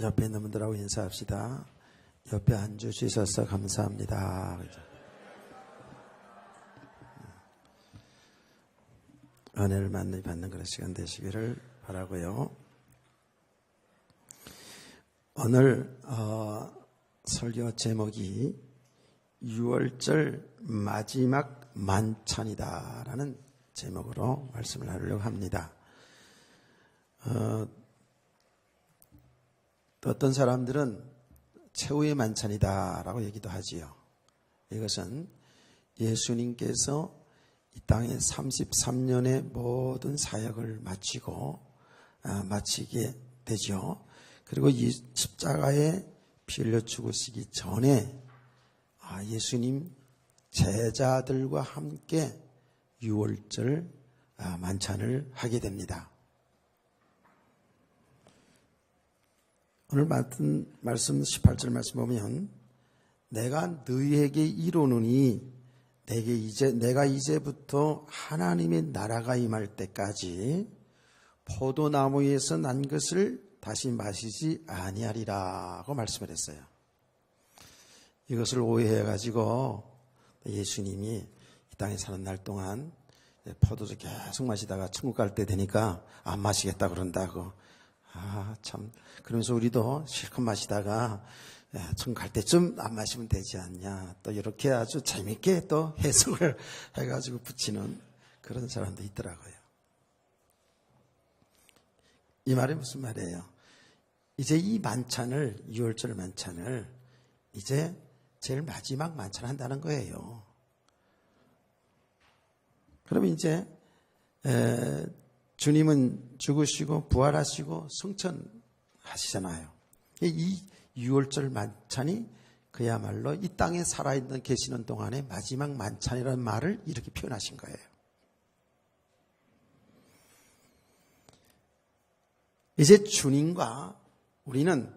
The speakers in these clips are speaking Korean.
옆에 있는 분들하고 인사합시다. 옆에 앉으셔서 감사합니다. 은혜를 많이 받는 그런 시간 되시기를 바라고요. 오늘 설교 제목이 6월절 마지막 만찬이다라는 제목으로 말씀을 하려고 합니다. 어떤 사람들은 최후의 만찬이다라고 얘기도 하지요. 이것은 예수님께서 이 땅에 33년의 모든 사역을 마치게 되죠. 그리고 이 십자가에 피 흘려 죽으시기 전에 예수님 제자들과 함께 6월절 만찬을 하게 됩니다. 오늘 말씀 18절 말씀 보면 내가 너희에게 이르노니 내가 이제부터 하나님의 나라가 임할 때까지 포도나무에서 난 것을 다시 마시지 아니하리라고 말씀을 했어요. 이것을 오해해가지고 예수님이 이 땅에 사는 날 동안 포도주 계속 마시다가 천국 갈 때 되니까 안 마시겠다 그런다고. 참. 그러면서 우리도 실컷 마시다가 천국 갈 때쯤 안 마시면 되지 않냐. 또 이렇게 아주 재밌게 또 해석을 해가지고 붙이는 그런 사람도 있더라고요. 이 말이 무슨 말이에요? 이제 이 만찬을, 6월절 만찬을 이제 제일 마지막 만찬 한다는 거예요. 그러면 이제 주님은 죽으시고 부활하시고 승천하시잖아요. 이 6월절 만찬이 그야말로 이 땅에 살아있는 계시는 동안에 마지막 만찬이라는 말을 이렇게 표현하신 거예요. 이제 주님과 우리는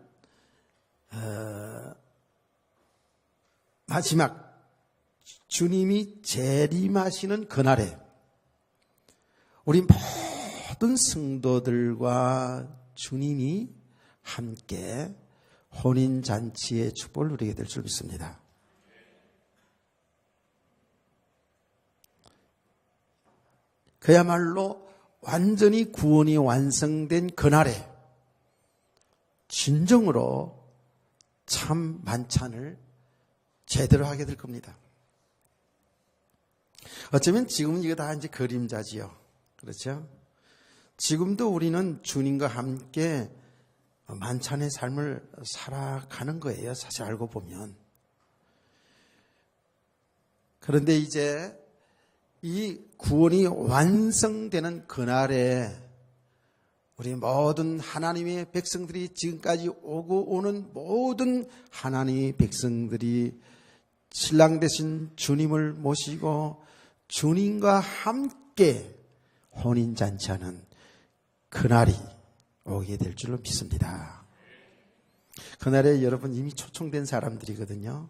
마지막 주님이 재림하시는 그날에 우리 모든 성도들과 주님이 함께 혼인잔치의 축복을 누리게 될 줄 믿습니다. 그야말로 완전히 구원이 완성된 그날에 진정으로 참 만찬을 제대로 하게 될 겁니다. 어쩌면 지금은 이거 다 이제 그림자지요. 그렇죠? 지금도 우리는 주님과 함께 만찬의 삶을 살아가는 거예요. 사실 알고 보면. 그런데 이제 이 구원이 완성되는 그날에 우리 모든 하나님의 백성들이 지금까지 오고 오는 모든 하나님의 백성들이 신랑 되신 주님을 모시고 주님과 함께 혼인잔치하는 그날이 오게 될 줄로 믿습니다. 그날에 여러분 이미 초청된 사람들이거든요.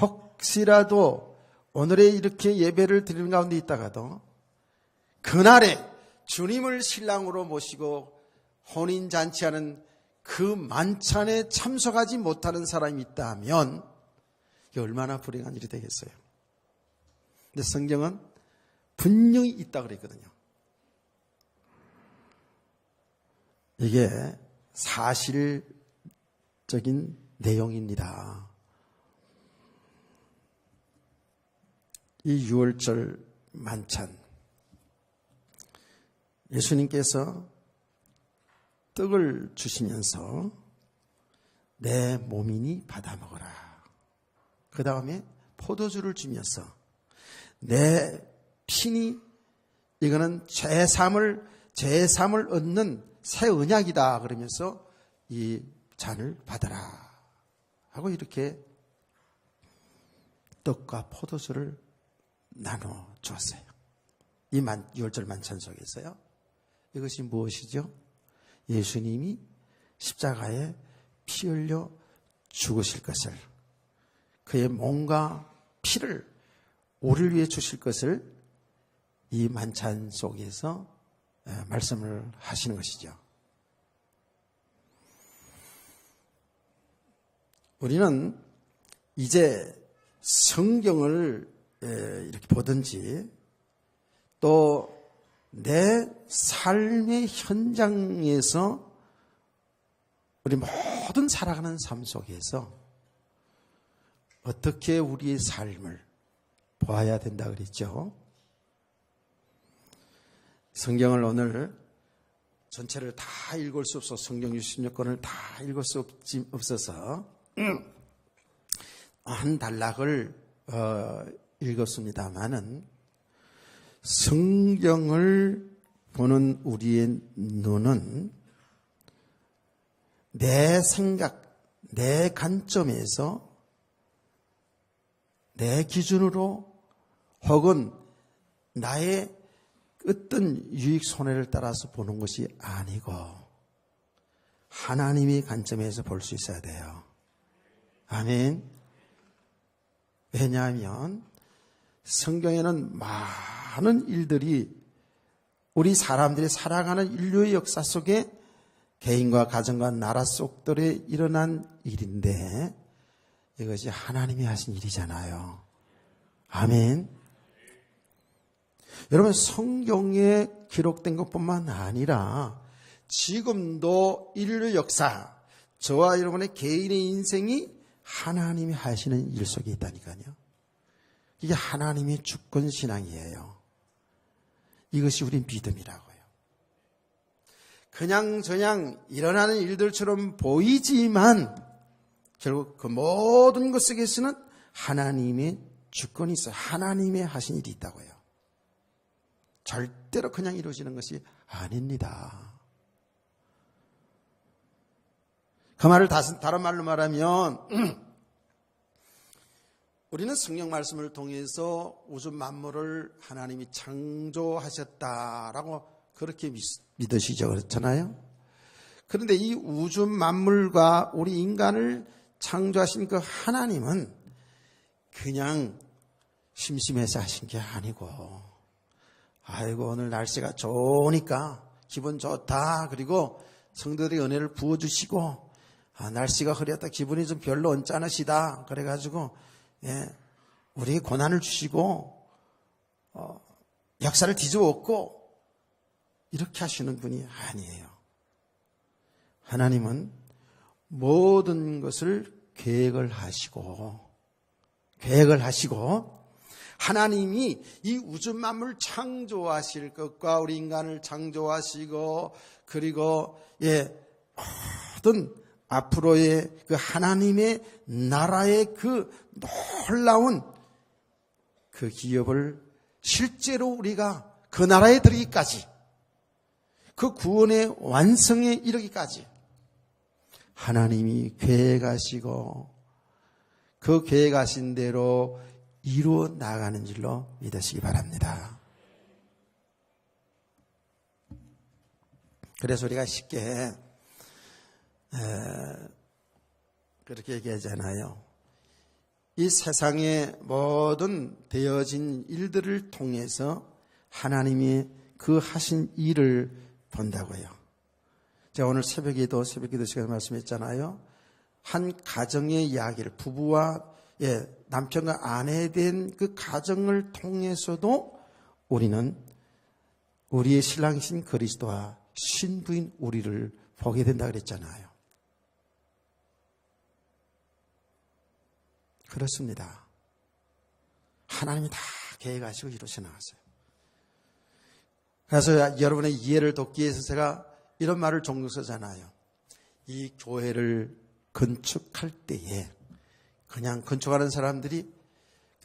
혹시라도 오늘에 이렇게 예배를 드리는 가운데 있다가도 그날에 주님을 신랑으로 모시고 혼인잔치하는 그 만찬에 참석하지 못하는 사람이 있다면 이게 얼마나 불행한 일이 되겠어요. 근데 성경은 분명히 있다 그랬거든요. 이게 사실적인 내용입니다. 이 6월절 만찬, 예수님께서 떡을 주시면서 내 몸이니 받아 먹어라. 그 다음에 포도주를 주면서 내 피니 이거는 제삼을 얻는 새 언약이다 그러면서 이 잔을 받아라 하고 이렇게 떡과 포도주를 나눠 주었어요. 이 6월절 만찬 속에서요. 이것이 무엇이죠? 예수님이 십자가에 피 흘려 죽으실 것을, 그의 몸과 피를 우리를 위해 주실 것을 이 만찬 속에서 말씀을 하시는 것이죠. 우리는 이제 성경을 이렇게 보든지 또 내 삶의 현장에서 우리 모든 살아가는 삶 속에서 어떻게 우리의 삶을 보아야 된다 그랬죠. 성경을 오늘 전체를 다 읽을 수 없어서 성경 66권을 다 읽을 수 없어서 한 단락을 읽었습니다마는 성경을 보는 우리의 눈은 내 생각, 내 관점에서 내 기준으로 혹은 나의 어떤 유익 손해를 따라서 보는 것이 아니고 하나님의 관점에서 볼 수 있어야 돼요. 아멘. 왜냐하면 성경에는 많은 일들이 우리 사람들이 살아가는 인류의 역사 속에 개인과 가정과 나라 속들에 일어난 일인데 이것이 하나님이 하신 일이잖아요. 아멘. 여러분 성경에 기록된 것뿐만 아니라 지금도 인류 역사, 저와 여러분의 개인의 인생이 하나님이 하시는 일 속에 있다니까요. 이게 하나님의 주권 신앙이에요. 이것이 우리 믿음이라고요. 그냥 일어나는 일들처럼 보이지만 결국 그 모든 것 속에서는 하나님의 주권이 있어요. 하나님의 하신 일이 있다고요. 절대로 그냥 이루어지는 것이 아닙니다. 그 말을 다른 말로 말하면 우리는 성경 말씀을 통해서 우주 만물을 하나님이 창조하셨다라고 그렇게 믿으시죠. 그렇잖아요. 그런데 이 우주 만물과 우리 인간을 창조하신 그 하나님은 그냥 심심해서 하신 게 아니고 아이고 오늘 날씨가 좋으니까 기분 좋다. 그리고 성도들이 은혜를 부어주시고 날씨가 흐렸다. 기분이 좀 별로 언짢으시다. 그래가지고 우리에게 고난을 주시고 역사를 뒤집어엎고 이렇게 하시는 분이 아니에요. 하나님은 모든 것을 계획을 하시고 하나님이 이 우주 만물 창조하실 것과 우리 인간을 창조하시고 그리고 모든 앞으로의 그 하나님의 나라의 그 놀라운 그 기업을 실제로 우리가 그 나라에 들어가기까지 그 구원의 완성에 이르기까지 하나님이 계획하시고 그 계획하신 대로 이루어 나가는 줄로 믿으시기 바랍니다. 그래서 우리가 쉽게 그렇게 얘기하잖아요. 이 세상의 모든 되어진 일들을 통해서 하나님이 그 하신 일을 본다고요. 제가 오늘 새벽 기도 시간에 말씀했잖아요. 한 가정의 이야기를 부부와 남편과 아내에 대한 그 가정을 통해서도 우리는 우리의 신랑이신 그리스도와 신부인 우리를 보게 된다 그랬잖아요. 그렇습니다. 하나님이 다 계획하시고 이루어져 나갔어요. 그래서 여러분의 이해를 돕기 위해서 제가 이런 말을 종종 쓰잖아요. 이 교회를 건축할 때에 그냥 건축하는 사람들이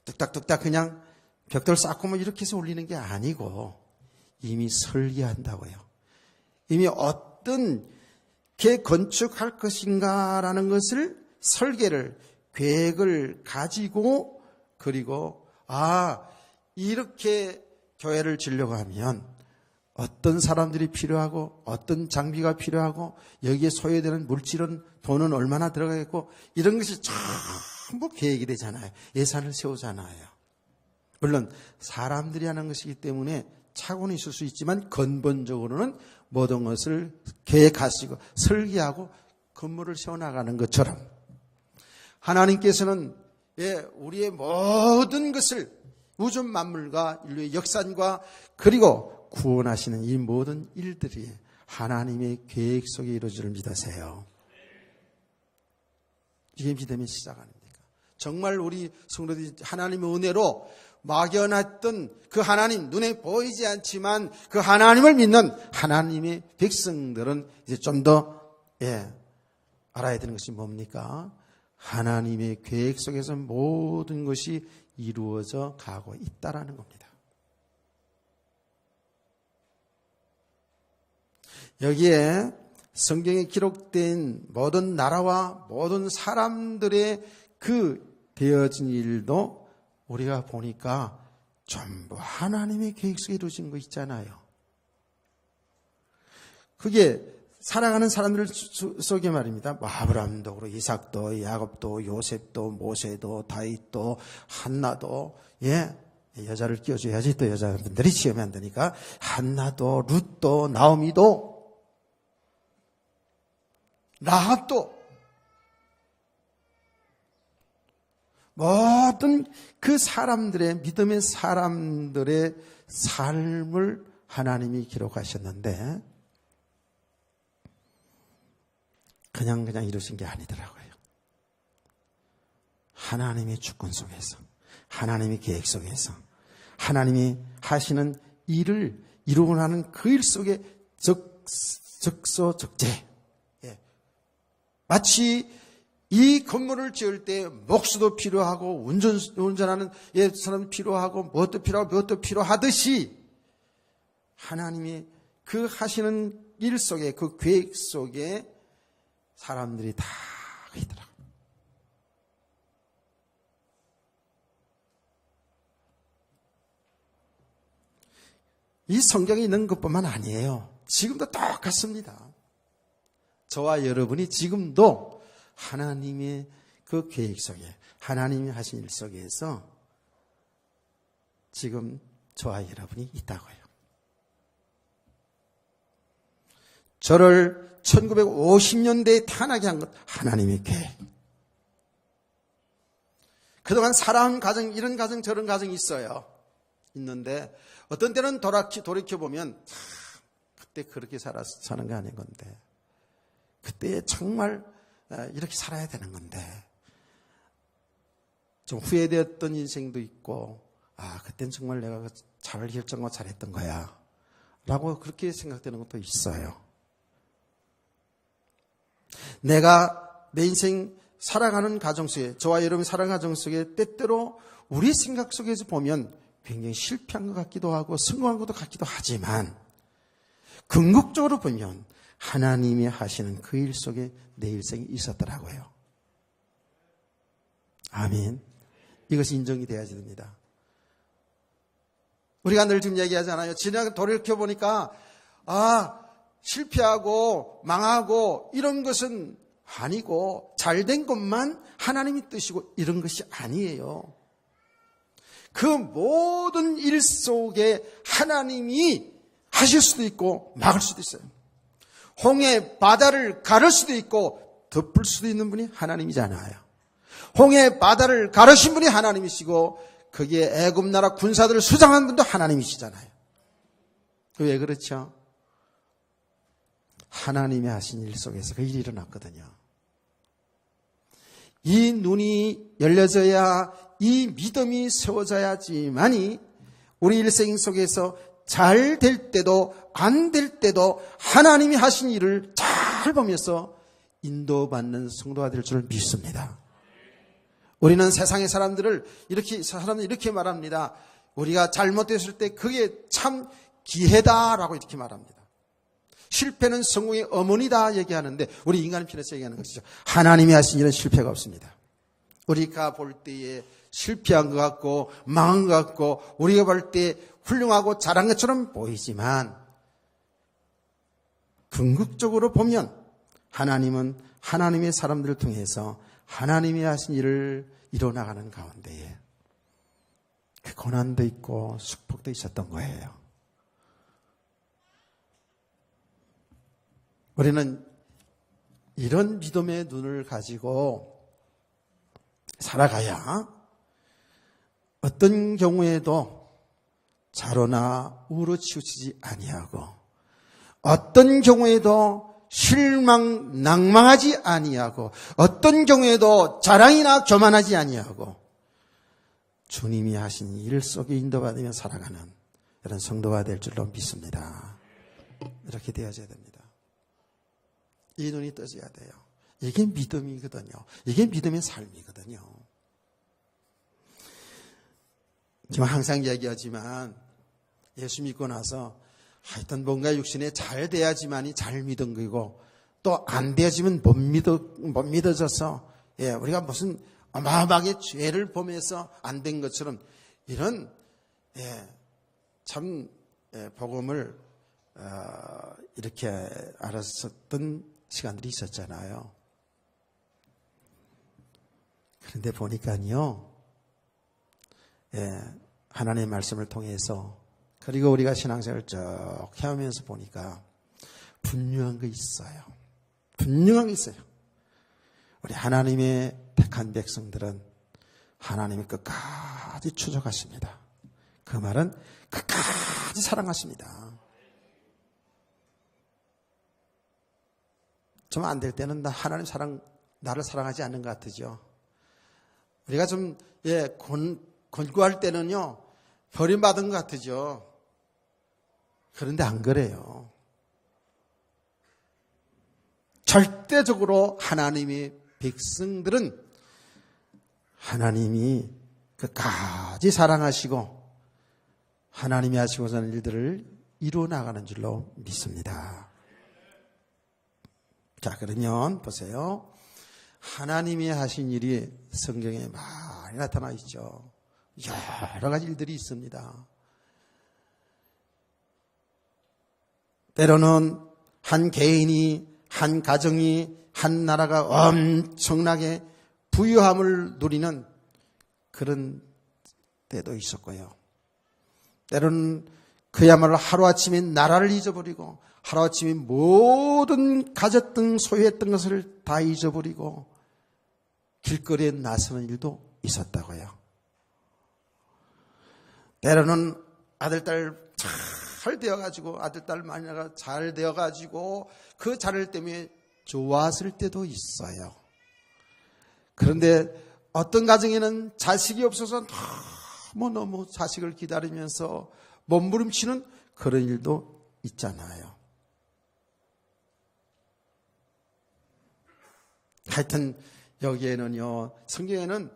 뚝딱뚝딱 그냥 벽돌 쌓고 뭐 이렇게 해서 올리는 게 아니고 이미 설계한다고요. 이미 어떤 게 건축할 것인가라는 것을 설계를 계획을 가지고 그리고 이렇게 교회를 지으려고 하면 어떤 사람들이 필요하고 어떤 장비가 필요하고 여기에 소요되는 물질은 돈은 얼마나 들어가겠고 이런 것이 전부 계획이 되잖아요. 예산을 세우잖아요. 물론 사람들이 하는 것이기 때문에 착오는 있을 수 있지만 근본적으로는 모든 것을 계획하시고 설계하고 건물을 세워나가는 것처럼 하나님께서는 우리의 모든 것을 우주 만물과 인류의 역사과 그리고 구원하시는 이 모든 일들이 하나님의 계획 속에 이루어질 줄 믿으세요. 이게 믿음의 시작 아닙니까? 정말 우리 성도들이 하나님의 은혜로 막연했던 그 하나님, 눈에 보이지 않지만 그 하나님을 믿는 하나님의 백성들은 이제 좀 더 알아야 되는 것이 뭡니까? 하나님의 계획 속에서 모든 것이 이루어져 가고 있다라는 겁니다. 여기에 성경에 기록된 모든 나라와 모든 사람들의 그 되어진 일도 우리가 보니까 전부 하나님의 계획 속에 이루어진 거 있잖아요. 그게 살아가는 사람들 속에 말입니다. 아브라함도 그렇고 이삭도 야곱도 요셉도 모세도 다윗도 한나도 여자를 끼워줘야지 또 여자분들이 지으면 안 되니까 한나도 룻도 나오미도 라합도 모든 그 사람들의 믿음의 사람들의 삶을 하나님이 기록하셨는데 그냥 이루신 게 아니더라고요. 하나님의 주권 속에서, 하나님의 계획 속에서, 하나님이 하시는 일을 이루고 나는 그 일 속에 적소적재. 마치 이 건물을 지을 때 목수도 필요하고 운전하는 사람도 필요하고 무엇도 필요하고 무엇도 필요하듯이 하나님이 그 하시는 일 속에 그 계획 속에 사람들이 다 있더라고요. 이 성경에 있는 것뿐만 아니에요. 지금도 똑같습니다. 저와 여러분이 지금도 하나님의 그 계획 속에 하나님이 하신 일 속에서 지금 저와 여러분이 있다고요. 저를 1950년대에 태어나게 한 것 하나님의 계획. 그동안 살아온 가정, 이런 가정 저런 가정이 있어요. 있는데 어떤 때는 돌이켜보면 그때 그렇게 사는 게 아닌 건데 그때 정말 이렇게 살아야 되는 건데 좀 후회되었던 인생도 있고 그땐 정말 내가 잘 결정하고 잘했던 거야 라고 그렇게 생각되는 것도 있어요. 내가 내 인생 살아가는 가정 속에 저와 여러분이 살아가는 가정 속에 때때로 우리 생각 속에서 보면 굉장히 실패한 것 같기도 하고 성공한 것도 같기도 하지만 궁극적으로 보면 하나님이 하시는 그 일 속에 내 일생이 있었더라고요. 아멘. 이것이 인정이 돼야지 됩니다. 우리가 늘 지금 얘기하잖아요. 지나가 돌이켜보니까 실패하고 망하고 이런 것은 아니고 잘된 것만 하나님이 뜻이고 이런 것이 아니에요. 그 모든 일 속에 하나님이 하실 수도 있고 막을 수도 있어요. 홍해 바다를 가를 수도 있고 덮을 수도 있는 분이 하나님이잖아요. 홍해 바다를 가르신 분이 하나님이시고 거기에 애굽 나라 군사들을 수장한 분도 하나님이시잖아요. 왜 그렇죠? 하나님이 하신 일 속에서 그 일이 일어났거든요. 이 눈이 열려져야 이 믿음이 세워져야지만이 우리 일생 속에서 잘 될 때도 안 될 때도 하나님이 하신 일을 잘 보면서 인도받는 성도가 될 줄 믿습니다. 우리는 세상의 사람들이 이렇게 말합니다. 우리가 잘못됐을 때 그게 참 기회다라고 이렇게 말합니다. 실패는 성공의 어머니다 얘기하는데 우리 인간의 편에서 얘기하는 것이죠. 하나님이 하신 일은 실패가 없습니다. 우리가 볼 때에 실패한 것 같고 망한 것 같고 우리가 볼 때 훌륭하고 잘한 것처럼 보이지만 궁극적으로 보면 하나님은 하나님의 사람들을 통해서 하나님이 하신 일을 이뤄나가는 가운데에 그 고난도 있고 축복도 있었던 거예요. 우리는 이런 믿음의 눈을 가지고 살아가야 어떤 경우에도 좌로나 우로 치우치지 아니하고 어떤 경우에도 낭망하지 아니하고 어떤 경우에도 자랑이나 교만하지 아니하고 주님이 하신 일 속에 인도받으며 살아가는 이런 성도가 될 줄로 믿습니다. 이렇게 되어져야 됩니다. 이 눈이 떠져야 돼요. 이게 믿음이거든요. 이게 믿음의 삶이거든요. 지금 항상 얘기하지만 예수 믿고 나서 하여튼 뭔가 육신에 잘 돼야지만이 잘 믿은 거고 또 안 되어지면 못 믿어져서 우리가 무슨 어마어마하게 죄를 범해서 안 된 것처럼 이런 참 복음을 이렇게 알았었던 시간들이 있었잖아요. 그런데 보니까요, 하나님의 말씀을 통해서 그리고 우리가 신앙생활을 쭉 해오면서 보니까 분명한 게 있어요. 분명한 게 있어요. 우리 하나님의 택한 백성들은 하나님의 끝까지 추적하십니다. 그 말은 끝까지 사랑하십니다. 좀 안 될 때는 하나님 나를 사랑하지 않는 것 같으죠. 우리가 좀 권고할 때는요 버림받은 것 같으죠. 그런데 안 그래요. 절대적으로 하나님의 백성들은 하나님이 끝까지 사랑하시고 하나님이 하시고자 하는 일들을 이루어 나가는 줄로 믿습니다. 자, 그러면 보세요. 하나님이 하신 일이 성경에 많이 나타나 있죠. 여러 가지 일들이 있습니다. 때로는 한 개인이, 한 가정이, 한 나라가 엄청나게 부유함을 누리는 그런 때도 있었고요. 때로는 그야말로 하루아침에 나라를 잊어버리고 하루아침에 모든 가졌던 소유했던 것을 다 잊어버리고 길거리에 나서는 일도 있었다고요. 때로는 아들, 딸 잘 되어가지고 아들, 딸 마녀가 잘 되어가지고 그 자를 때문에 좋았을 때도 있어요. 그런데 어떤 가정에는 자식이 없어서 너무 자식을 기다리면서 몸부림치는 그런 일도 있잖아요. 하여튼 여기에는요, 성경에는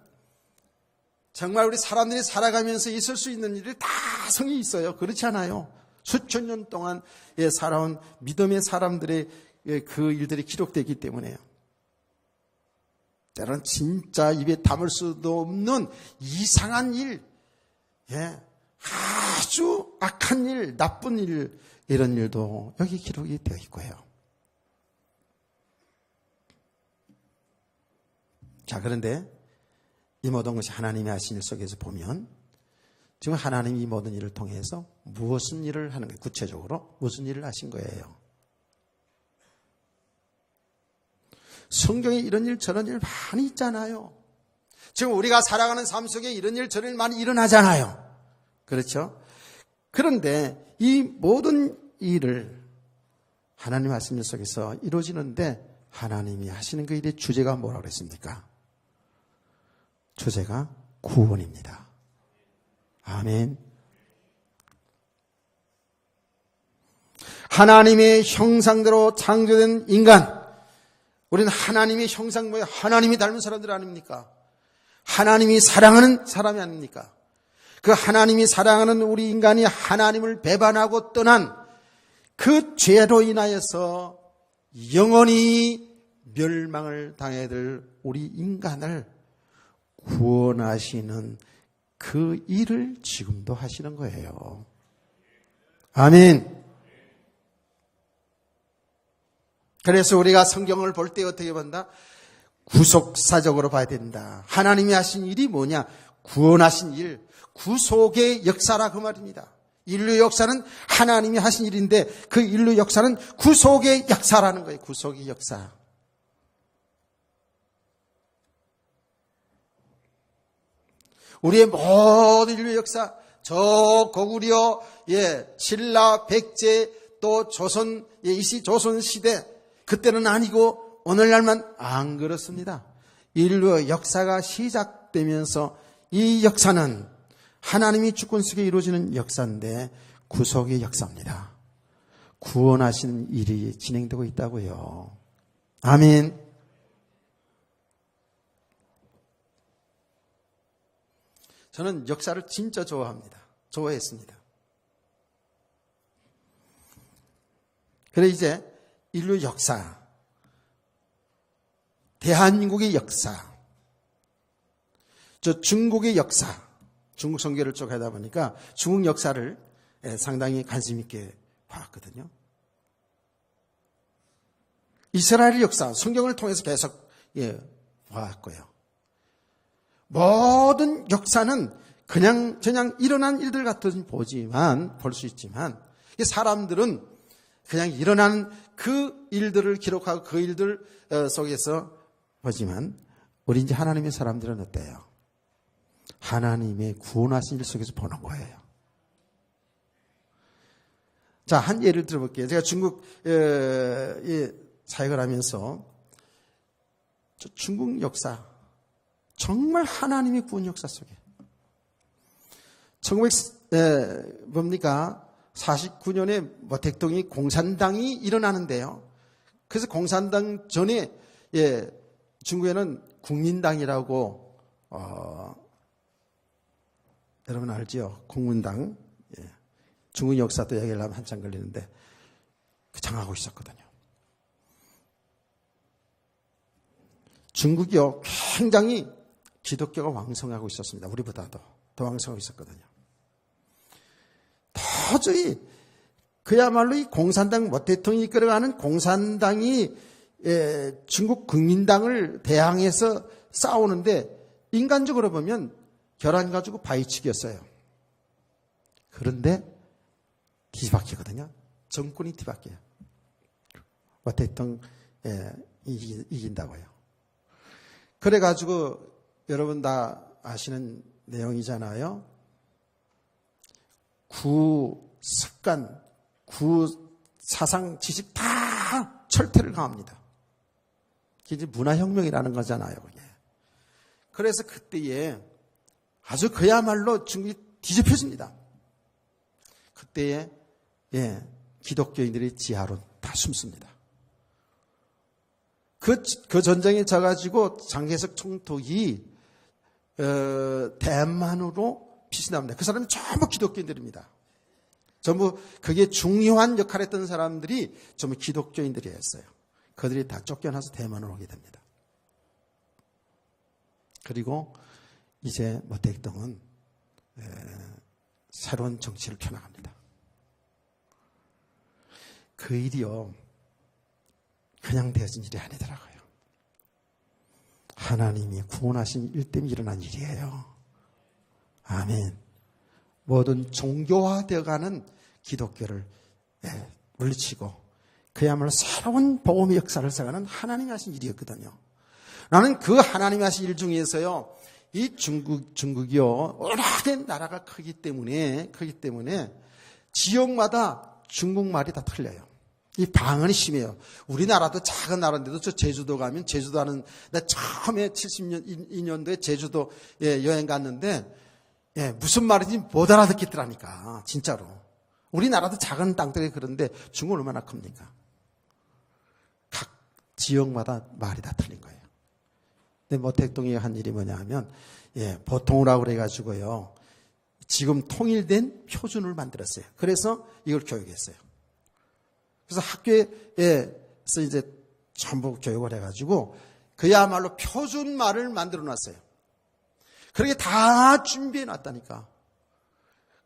정말 우리 사람들이 살아가면서 있을 수 있는 일이 다 성이 있어요. 그렇지 않아요? 수천 년 동안 살아온 믿음의 사람들의 그 일들이 기록되기 때문에요. 때로는 진짜 입에 담을 수도 없는 이상한 일, 아주 악한 일, 나쁜 일, 이런 일도 여기 기록이 되어 있고요. 자, 그런데 이 모든 것이 하나님이 하신 일 속에서 보면 지금 하나님이 이 모든 일을 통해서 무슨 일을 하는 거예요? 구체적으로 무슨 일을 하신 거예요? 성경에 이런 일 저런 일 많이 있잖아요. 지금 우리가 살아가는 삶 속에 이런 일 저런 일 많이 일어나잖아요. 그렇죠? 그런데 이 모든 일을 하나님 말씀 속에서 이루어지는데 하나님이 하시는 그 일의 주제가 뭐라고 그랬습니까? 주제가 구원입니다. 아멘. 하나님의 형상대로 창조된 인간, 우리는 하나님의 형상, 하나님이 닮은 사람들 아닙니까? 하나님이 사랑하는 사람이 아닙니까? 그 하나님이 사랑하는 우리 인간이 하나님을 배반하고 떠난 그 죄로 인하여서 영원히 멸망을 당해야 될 우리 인간을 구원하시는 그 일을 지금도 하시는 거예요. 아멘. 그래서 우리가 성경을 볼 때 어떻게 본다? 구속사적으로 봐야 된다. 하나님이 하신 일이 뭐냐? 구원하신 일, 구속의 역사라 그 말입니다. 인류 역사는 하나님이 하신 일인데 그 인류 역사는 구속의 역사라는 거예요. 구속의 역사. 우리의 모든 인류 역사, 저 고구려, 신라, 백제, 또 조선, 이시 조선 시대, 그때는 아니고 오늘날만 안 그렇습니다. 인류의 역사가 시작되면서 이 역사는 하나님이 주권 속에 이루어지는 역사인데 구속의 역사입니다. 구원하시는 일이 진행되고 있다고요. 아멘. 저는 역사를 진짜 좋아합니다. 좋아했습니다. 그래 이제 인류 역사, 대한민국의 역사, 저 중국의 역사, 중국 선교를 쭉 하다 보니까 중국 역사를 상당히 관심 있게 봤거든요. 이스라엘 역사, 성경을 통해서 계속 봤고요. 모든 역사는 그냥 일어난 일들 같은 볼 수 있지만 사람들은 그냥 일어난 그 일들을 기록하고 그 일들 속에서 보지만 우리 이제 하나님의 사람들은 어때요? 하나님의 구원하신 일 속에서 보는 거예요. 자, 한 예를 들어볼게요. 제가 중국 사역을 하면서 중국 역사, 정말 하나님의 구원 역사 속에 49년에 모택동이 공산당이 일어나는데요. 그래서 공산당 전에 중국에는 국민당이라고 여러분 알죠? 국민당. 중국 역사도 얘기를 하면 한참 걸리는데 장하고 있었거든요. 중국이요 굉장히 기독교가 왕성하고 있었습니다. 우리보다도 더 왕성하고 있었거든요. 도저히 그야말로 이 공산당 모택동이 이끌어가는 공산당이 중국 국민당을 대항해서 싸우는데 인간적으로 보면 결안 가지고 바위치기였어요. 그런데 뒤바뀌거든요. 정권이 뒤바뀌어요. 모택동 이긴다고요. 그래가지고 여러분 다 아시는 내용이잖아요. 구습관, 구사상 지식 다 철퇴를 가합니다. 이게 이제 문화혁명이라는 거잖아요. 그게. 그래서 그때에 아주 그야말로 중국이 뒤집혀집니다. 그때에 기독교인들이 지하로 다 숨습니다. 그 전쟁에 져가지고 장개석 총독이 대만으로 빛이 납니다. 그 사람이 전부 기독교인들입니다. 전부 그게 중요한 역할을 했던 사람들이 전부 기독교인들이었어요. 그들이 다 쫓겨나서 대만으로 오게 됩니다. 그리고 이제 모택동은 새로운 정치를 펴나갑니다. 그 일이요 그냥 되어진 일이 아니더라고요. 하나님이 구원하신 일 때문에 일어난 일이에요. 아멘. 모든 종교화되어가는 기독교를 물리치고 그야말로 새로운 복음의 역사를 세가는 하나님이 하신 일이었거든요. 나는 그 하나님이 하신 일 중에서요, 이 중국이요, 워낙에 나라가 크기 때문에 지역마다 중국말이 다 틀려요. 이 방언이 심해요. 우리나라도 작은 나라인데도 저 제주도 가면 제주도 하는, 나 처음에 72년도에 제주도 여행 갔는데, 무슨 말인지 못 알아듣겠더라니까, 진짜로. 우리나라도 작은 땅들이 그런데 중국은 얼마나 큽니까? 각 지역마다 말이 다 틀린 거예요. 근데 모택동이 한 일이 뭐냐 하면, 보통이라고 그래가지고요, 지금 통일된 표준을 만들었어요. 그래서 이걸 교육했어요. 그래서 학교에서 이제 전부 교육을 해가지고 그야말로 표준말을 만들어 놨어요. 그렇게 다 준비해 놨다니까.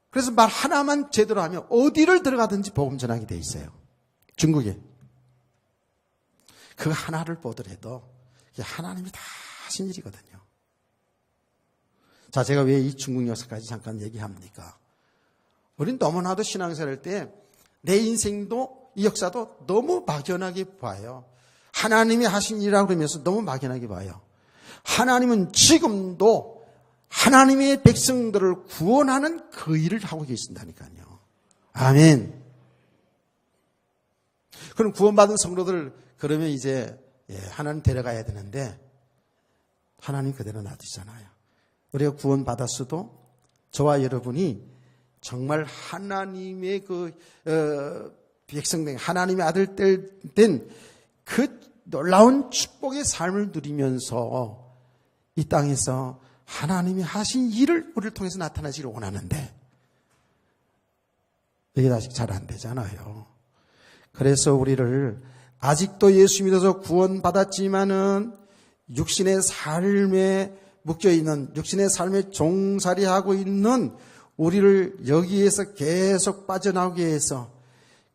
그래서 말 하나만 제대로 하면 어디를 들어가든지 복음 전하게 돼 있어요. 중국에. 그 하나를 보더라도 하나님이 다 하신 일이거든요. 자, 제가 왜 이 중국 역사까지 잠깐 얘기합니까? 우린 너무나도 신앙생활 할 때 내 인생도 이 역사도 너무 막연하게 봐요. 하나님이 하신 일이라고 그러면서 너무 막연하게 봐요. 하나님은 지금도 하나님의 백성들을 구원하는 그 일을 하고 계신다니까요. 아멘. 그럼 구원받은 성도들 그러면 이제 하나님 데려가야 되는데 하나님 그대로 놔두잖아요. 우리가 구원받았어도 저와 여러분이 정말 하나님의 백성된 하나님의 아들 된 그 놀라운 축복의 삶을 누리면서 이 땅에서 하나님이 하신 일을 우리를 통해서 나타나기를 원하는데 이게 아직 잘 안 되잖아요. 그래서 우리를 아직도 예수 믿어서 구원받았지만은 육신의 삶에 묶여있는 육신의 삶에 종살이하고 있는 우리를 여기에서 계속 빠져나오게 해서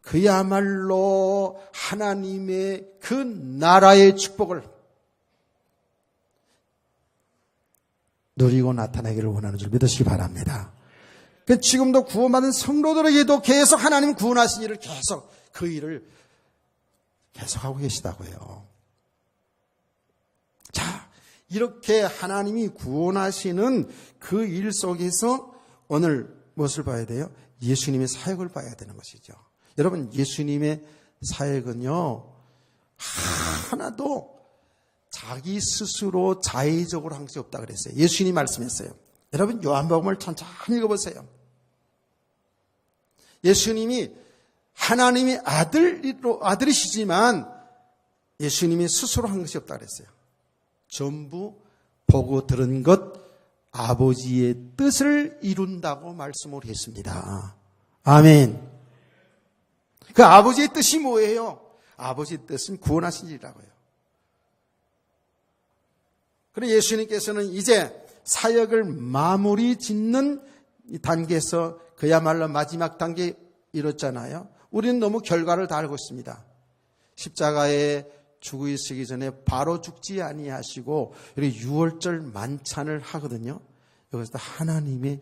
그야말로 하나님의 그 나라의 축복을 누리고 나타내기를 원하는 줄 믿으시기 바랍니다. 지금도 구원받은 성도들에게도 계속 하나님 구원하신 일을 계속 그 일을 계속하고 계시다고요. 자, 이렇게 하나님이 구원하시는 그 일 속에서 오늘 무엇을 봐야 돼요? 예수님의 사역을 봐야 되는 것이죠. 여러분, 예수님의 사역은요, 하나도 자기 스스로 자의적으로 한 것이 없다 그랬어요. 예수님이 말씀했어요. 여러분, 요한복음을 천천히 읽어보세요. 예수님이 하나님의 아들이시지만 예수님이 스스로 한 것이 없다 그랬어요. 전부 보고 들은 것 아버지의 뜻을 이룬다고 말씀을 했습니다. 아멘. 그 아버지의 뜻이 뭐예요? 아버지의 뜻은 구원하신 일이라고요. 그래서 예수님께서는 이제 사역을 마무리 짓는 단계에서 그야말로 마지막 단계에 이뤘잖아요. 우리는 너무 결과를 다 알고 있습니다. 십자가에 죽으시기 전에 바로 죽지 아니하시고 이렇게 유월절 만찬을 하거든요. 여기서 하나님의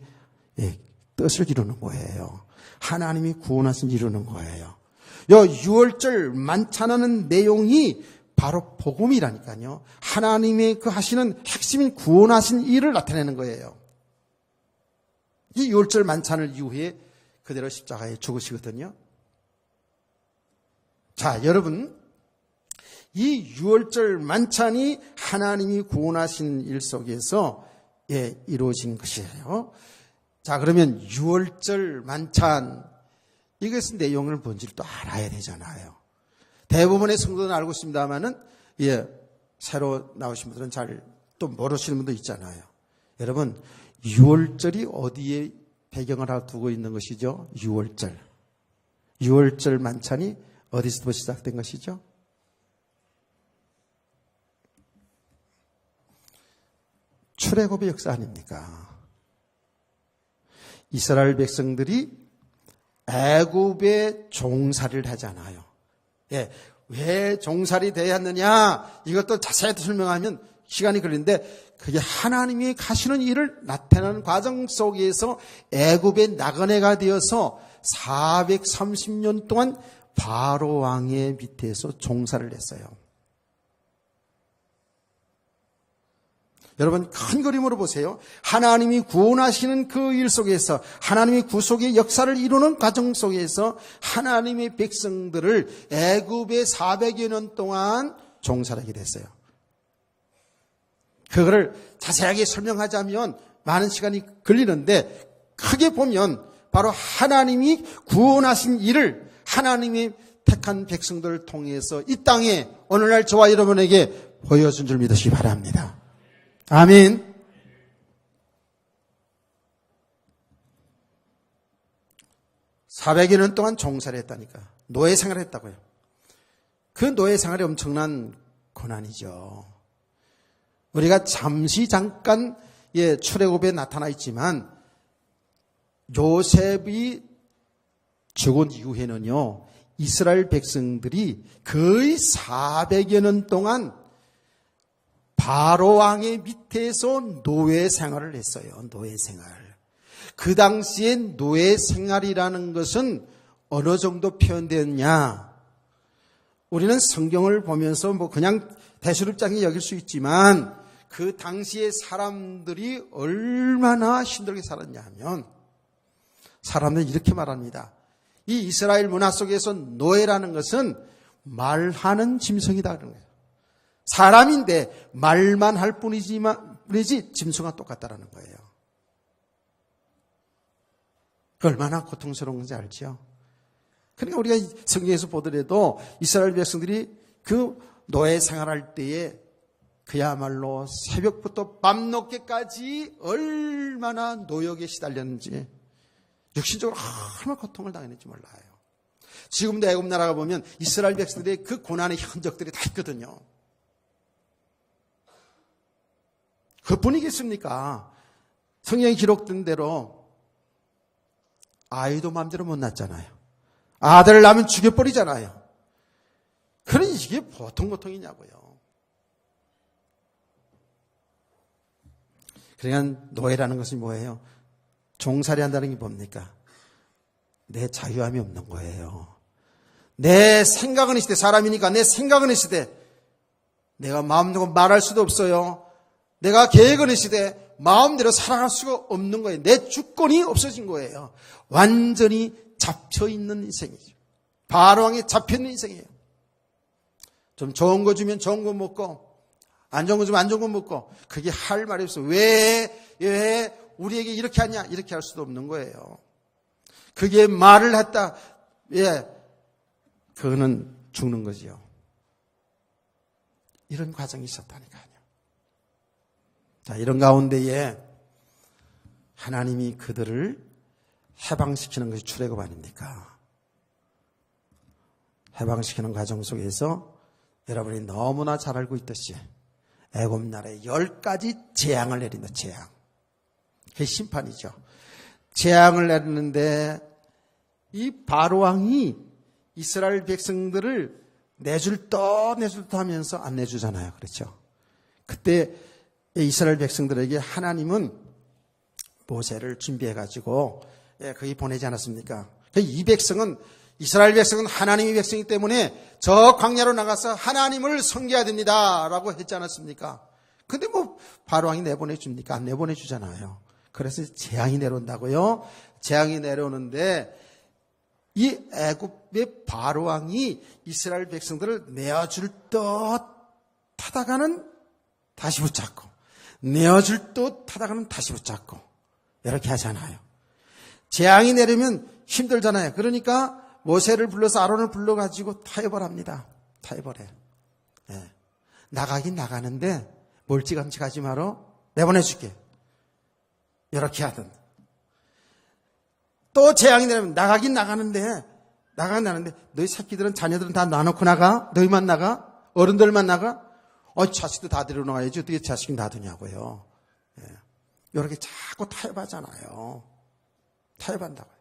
뜻을 이루는 거예요. 하나님이 구원하신 이루는 거예요. 요 유월절 만찬하는 내용이 바로 복음이라니까요. 하나님의 그 하시는 핵심인 구원하신 일을 나타내는 거예요. 이 유월절 만찬을 이후에 그대로 십자가에 죽으시거든요. 자, 여러분, 이 유월절 만찬이 하나님이 구원하신 일 속에서 이루어진 것이에요. 자, 그러면 유월절 만찬, 이것은 내용을 뭔지를 또 알아야 되잖아요. 대부분의 성도는 알고 있습니다만은, 새로 나오신 분들은 잘 또 모르시는 분도 있잖아요. 여러분, 유월절이 어디에 배경을 두고 있는 것이죠? 유월절. 유월절 만찬이 어디서부터 시작된 것이죠? 출애굽의 역사 아닙니까? 이스라엘 백성들이 애굽에 종살이를 하잖아요. 왜 종살이 되었느냐? 이것도 자세히 설명하면 시간이 걸리는데 그게 하나님이 가시는 일을 나타내는 과정 속에서 애굽의 나그네가 되어서 430년 동안 바로 왕의 밑에서 종살이를 했어요. 여러분, 큰 그림으로 보세요. 하나님이 구원하시는 그 일 속에서 하나님이 구속의 역사를 이루는 과정 속에서 하나님의 백성들을 애굽에 400여 년 동안 종살이하게 됐어요. 그거를 자세하게 설명하자면 많은 시간이 걸리는데 크게 보면 바로 하나님이 구원하신 일을 하나님이 택한 백성들을 통해서 이 땅에 오늘날 저와 여러분에게 보여준 줄 믿으시기 바랍니다. 아멘. (400여 년) 동안 종살이 했다니까. 노예 생활을 했다고요. 그 노예 생활이 엄청난 고난이죠. 우리가 잠깐 출애굽에 나타나 있지만 요셉이 죽은 이후에는요, 이스라엘 백성들이 거의 400여 년 동안 바로 왕의 밑에서 노예 생활을 했어요. 노예 생활. 그 당시에 노예 생활이라는 것은 어느 정도 표현되었냐? 우리는 성경을 보면서 그냥 대수롭장히 여길 수 있지만 그 당시의 사람들이 얼마나 힘들게 살았냐 하면 사람들이 이렇게 말합니다. 이 이스라엘 문화 속에서 노예라는 것은 말하는 짐승이다 그런 거예요. 사람인데 말만 할 뿐이지 짐승과 똑같다라는 거예요. 얼마나 고통스러운 건지 알죠? 그러니까 우리가 성경에서 보더라도 이스라엘 백성들이 그 노예 생활할 때에 그야말로 새벽부터 밤 늦게까지 얼마나 노역에 시달렸는지 육신적으로 얼마나 고통을 당했는지 몰라요. 지금도 애굽 나라가 보면 이스라엘 백성들의 그 고난의 흔적들이 다 있거든요. 그뿐이겠습니까? 성경에 기록된 대로 아이도 마음대로 못 낳잖아요. 아들을 낳으면 죽여버리잖아요. 그러니 이게 보통 고통이냐고요. 그러니까 노예라는 것이 뭐예요? 종살이 한다는 게 뭡니까? 내 자유함이 없는 거예요. 내 생각은 있을 때, 사람이니까 내 생각은 있을 때 내가 마음대로 말할 수도 없어요. 내가 계획은 있을 때 마음대로 살아갈 수가 없는 거예요. 내 주권이 없어진 거예요. 완전히 잡혀있는 인생이죠. 바로왕에 잡혀있는 인생이에요. 좀 좋은 거 주면 좋은 거 먹고 안 좋은 거 주면 안 좋은 거 먹고 그게 할 말이 없어요. 왜 우리에게 이렇게 하냐? 이렇게 할 수도 없는 거예요. 그게 말을 했다. 그거는 죽는 거지요. 이런 과정이 있었다니까요. 자, 이런 가운데에 하나님이 그들을 해방시키는 것이 출애굽 아닙니까? 해방시키는 과정 속에서 여러분이 너무나 잘 알고 있듯이 애굽 나라에 10가지 재앙을 내린다. 재앙. 그게 심판이죠. 재앙을 내리는데 이 바로왕이 이스라엘 백성들을 내줄 듯 하면서 안 내주잖아요. 그렇죠? 그때 이스라엘 백성들에게 하나님은 모세를 준비해가지고 거기 보내지 않았습니까? 이 백성은 이스라엘 백성은 하나님의 백성이기 때문에 저 광야로 나가서 하나님을 섬겨야 됩니다 라고 했지 않았습니까? 근데 뭐 바로왕이 내보내줍니까? 안 내보내주잖아요. 그래서 재앙이 내려온다고요. 재앙이 내려오는데 이 애굽의 바로왕이 이스라엘 백성들을 내어줄 듯 하다가는 다시 붙잡고 내어줄 듯 하다가는 다시 붙잡고 이렇게 하잖아요. 재앙이 내리면 힘들잖아요. 그러니까 모세를 불러서 아론을 불러가지고 타협을 합니다. 타협을 해. 나가긴 나가는데 멀찌감치 가지 마라. 내보내줄게. 이렇게 하든. 또 재앙이 내리면 나가긴 나가는데 너희 새끼들은 자녀들은 다 놔놓고 나가? 너희만 나가? 어른들만 나가? 자식도 다 데려나가야지 어떻게 자식이 놔두냐고요. 이렇게 자꾸 타협하잖아요. 타협한다고요.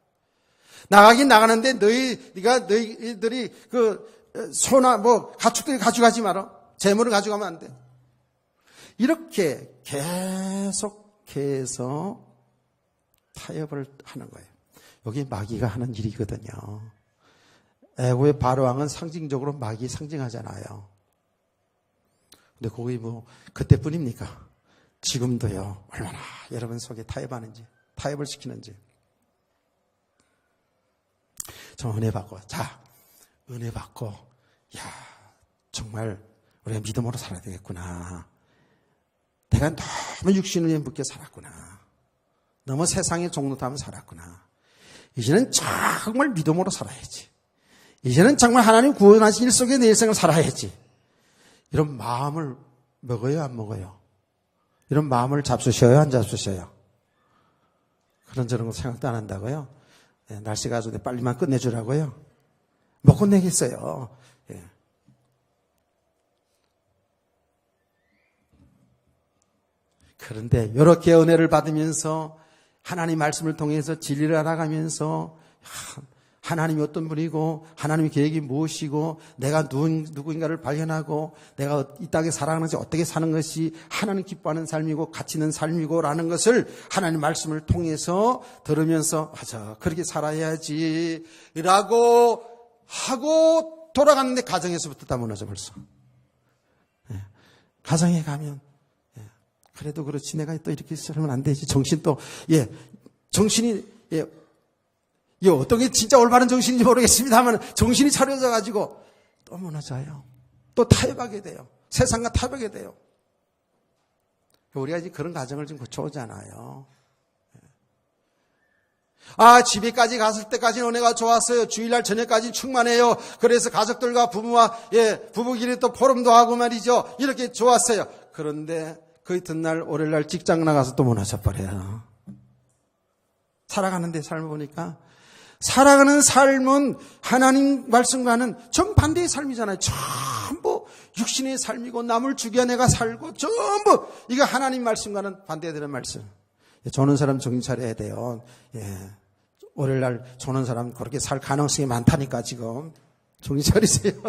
나가긴 나가는데 너희들이 그 소나 가축들이 가져가지 마라. 재물을 가져가면 안 돼. 이렇게 계속해서 타협을 하는 거예요. 여기 마귀가 하는 일이거든요. 애굽의 바로왕은 상징적으로 마귀 상징하잖아요. 근데 거기 그때뿐입니까? 지금도요. 얼마나 여러분 속에 타협하는지, 타협을 시키는지. 좀 은혜 받고, 은혜 받고, 정말 우리가 믿음으로 살아야 되겠구나. 내가 너무 육신을 묶여 살았구나. 너무 세상의 종노릇하며 살았구나. 이제는 정말 믿음으로 살아야지. 이제는 정말 하나님 구원하신 일 속에 내 일생을 살아야지. 이런 마음을 먹어요, 안 먹어요? 이런 마음을 잡수셔요, 안 잡수셔요? 그런 생각도 안 한다고요? 날씨가 아주 빨리만 끝내주라고요? 못 끝내겠어요. 그런데 이렇게 은혜를 받으면서 하나님 말씀을 통해서 진리를 알아가면서 하나님이 어떤 분이고 하나님의 계획이 무엇이고 내가 누구인가를 발견하고 내가 이 땅에 살아가는지 어떻게 사는 것이 하나님 기뻐하는 삶이고 가치 있는 삶이고 라는 것을 하나님 말씀을 통해서 들으면서 맞아 그렇게 살아야지 라고 하고 돌아갔는데 가정에서부터 다 무너져 벌써. 가정에 가면 그래도 그렇지 내가 또 이렇게 살면 안 되지. 정신이 어떤 게 진짜 올바른 정신인지 모르겠습니다만 정신이 차려져 가지고 또 무너져요. 또 타협하게 돼요. 세상과 타협하게 돼요. 우리가 이제 그런 가정을 좀 거쳐오잖아요. 집에까지 갔을 때까지는 은혜가 좋았어요. 주일날 저녁까지 충만해요. 그래서 가족들과 부부끼리 또 포럼도 하고 말이죠. 이렇게 좋았어요. 그런데 그 이튿날 월요일날 직장 나가서 또 무너져 버려요. 살아가는데 삶을 보니까 살아가는 삶은 하나님 말씀과는 정반대의 삶이잖아요. 전부 육신의 삶이고 남을 죽여내가 살고 전부 이거 하나님 말씀과는 반대되는 말씀. 조는 사람 정신 차려야 돼요. 월요일날 조는 사람 그렇게 살 가능성이 많다니까 지금 정신 차리세요.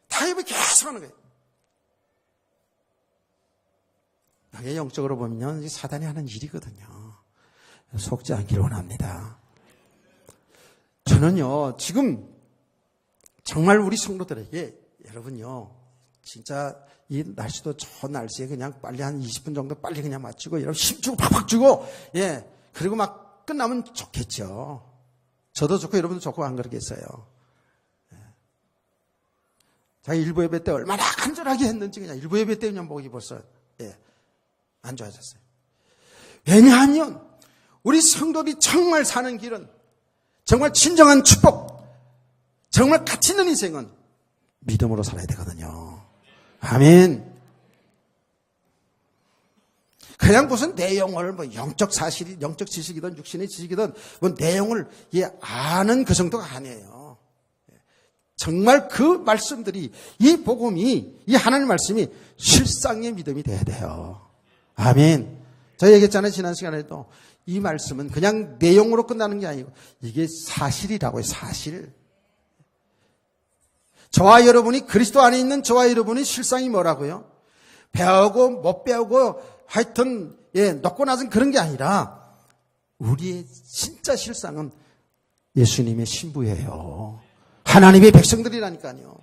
타협을 계속 하는 거예요. 이게 영적으로 보면 사단이 하는 일이거든요. 속지 않기를 원합니다. 저는요, 지금 정말 우리 성도들에게 여러분요, 진짜 이 날씨도 좋은 날씨에 그냥 빨리 한 20분 정도 빨리 그냥 마치고 여러분 힘주고 팍팍 주고 그리고 막 끝나면 좋겠죠. 저도 좋고 여러분도 좋고 안 그러겠어요. 자기 일부 예배 때 얼마나 간절하게 했는지 그냥 일부 예배 때 그냥 목이 벌써 안 좋아졌어요. 왜냐하면 우리 성도들이 정말 사는 길은 정말 진정한 축복, 정말 가치 있는 인생은 믿음으로 살아야 되거든요. 아멘. 그냥 무슨 내용을 영적 사실이, 영적 지식이든 육신의 지식이든 내용을 아는 그 정도가 아니에요. 정말 그 말씀들이, 이 복음이, 이 하나님 말씀이 실상의 믿음이 돼야 돼요. 아멘. 제가 얘기했잖아요. 지난 시간에도. 이 말씀은 그냥 내용으로 끝나는 게 아니고 이게 사실이라고요. 사실. 저와 여러분이 그리스도 안에 있는 저와 여러분의 실상이 뭐라고요? 배우고 못 배우고 하여튼 넣고 나선 그런 게 아니라 우리의 진짜 실상은 예수님의 신부예요. 하나님의 백성들이라니까요.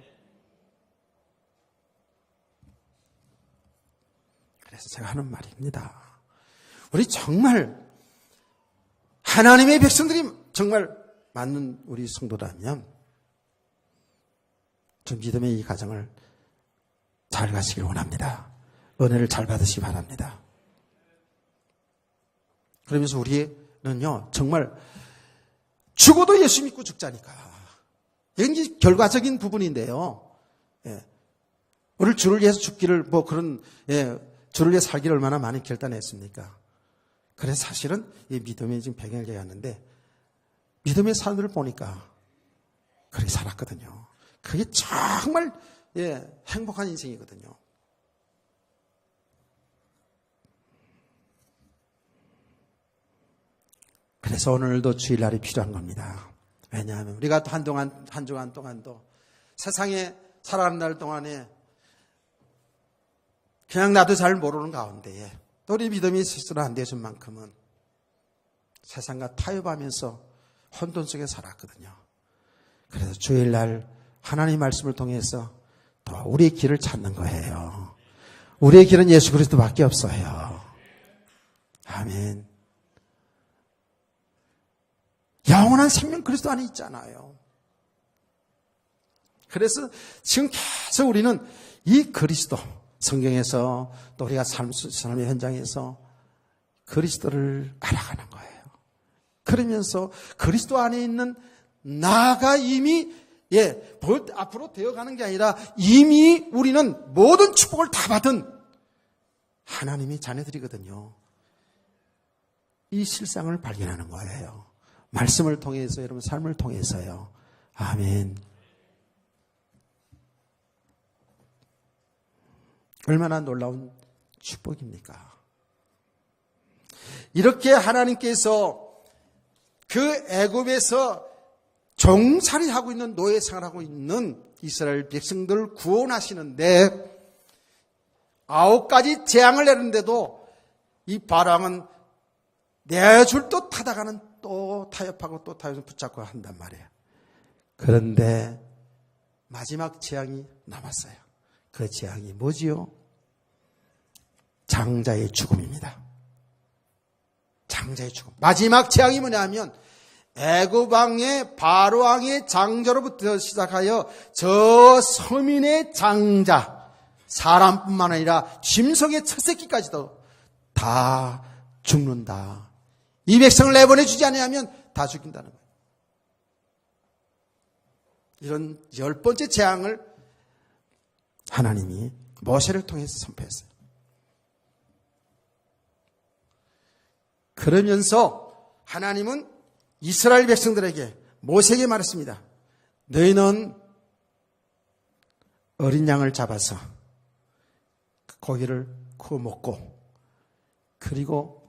그래서 제가 하는 말입니다. 우리 정말 하나님의 백성들이 정말 맞는 우리 성도라면 저 믿음의 이 가정을 잘 가시길 원합니다. 은혜를 잘 받으시기 바랍니다. 그러면서 우리는요 정말 죽어도 예수 믿고 죽자니까. 이건 이제 결과적인 부분인데요. 우리를 주를 위해서 죽기를 주를 위해 살기를 얼마나 많이 결단했습니까? 그래서 사실은 이 믿음의 지금 배경을 얘기하는데 믿음의 사람들을 보니까 그렇게 살았거든요. 그게 정말 행복한 인생이거든요. 그래서 오늘도 주일날이 필요한 겁니다. 왜냐하면 우리가 한 주간 동안도 세상에 살아가는 날 동안에 그냥 나도 잘 모르는 가운데에 또 우리 믿음이 스스로 안 되신 만큼은 세상과 타협하면서 혼돈 속에 살았거든요. 그래서 주일날 하나님 말씀을 통해서 또 우리의 길을 찾는 거예요. 우리의 길은 예수 그리스도밖에 없어요. 아멘. 영원한 생명 그리스도 안에 있잖아요. 그래서 지금 계속 우리는 이 그리스도, 성경에서 또 우리가 삶의 현장에서 그리스도를 알아가는 거예요. 그러면서 그리스도 안에 있는 나가 이미 앞으로 되어가는 게 아니라 이미 우리는 모든 축복을 다 받은 하나님의 자녀들이거든요. 이 실상을 발견하는 거예요. 말씀을 통해서, 여러분 삶을 통해서요. 아멘. 얼마나 놀라운 축복입니까? 이렇게 하나님께서 그 애굽에서 종살이하고 있는 노예 생활하고 있는 이스라엘 백성들을 구원하시는데 9가지 재앙을 내는데도 이 바람은 내줄 듯 하다가는 또 타협하고 또 타협해서 붙잡고 한단 말이에요. 그런데 마지막 재앙이 남았어요. 그 재앙이 뭐지요? 장자의 죽음입니다. 장자의 죽음. 마지막 재앙이 뭐냐면 애굽 왕의 바로 왕의 장자로부터 시작하여 저 서민의 장자, 사람뿐만 아니라 짐승의 첫 새끼까지도 다 죽는다. 이 백성을 내보내주지 않으면 다 죽인다는 거예요. 이런 10번째 재앙을 하나님이 모세를 통해서 선포했어요. 그러면서 하나님은 이스라엘 백성들에게 모세에게 말했습니다. 너희는 어린 양을 잡아서 고기를 구워 먹고, 그리고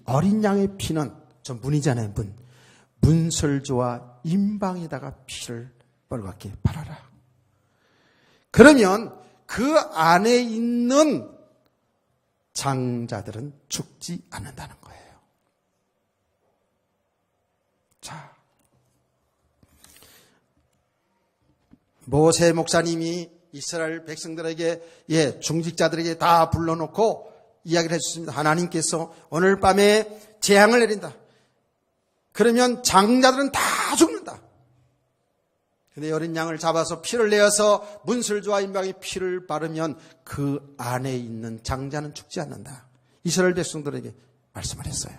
어린 양의 피는 좀 문이잖아요. 문설주와 임방에다가 피를 빨갛게 발하라. 그러면 그 안에 있는 장자들은 죽지 않는다는 거예요. 자, 모세 목사님이 이스라엘 백성들에게, 중직자들에게 다 불러놓고 이야기를 해주셨습니다. 하나님께서 오늘 밤에 재앙을 내린다. 그러면 장자들은 다 죽는다. 근데 어린 양을 잡아서 피를 내어서 문설주와 임방에 피를 바르면 그 안에 있는 장자는 죽지 않는다. 이스라엘 백성들에게 말씀을 했어요.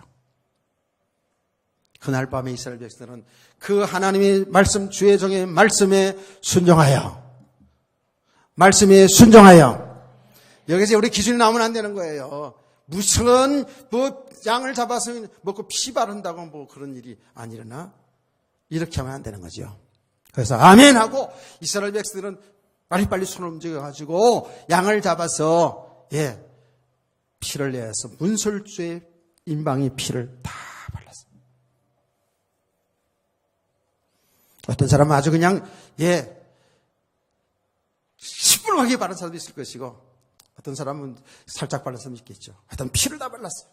그날 밤에 이스라엘 백성들은 그 하나님의 말씀, 주의 종의 말씀에 순종하여, 여기서 우리 기준이 나오면 안 되는 거예요. 무슨 양을 잡아서 먹고 피 바른다고 그런 일이 안 일어나? 이렇게 하면 안 되는 거죠. 그래서 아멘 하고 이스라엘 백성들은 빨리빨리 손을 움직여가지고 양을 잡아서 피를 내서 문설주의 임방의 피를 다 발랐어요. 어떤 사람은 아주 그냥 시뻘겋게 바른 사람도 있을 것이고, 어떤 사람은 살짝 바른 사람도 있겠죠. 하여튼 피를 다 발랐어요.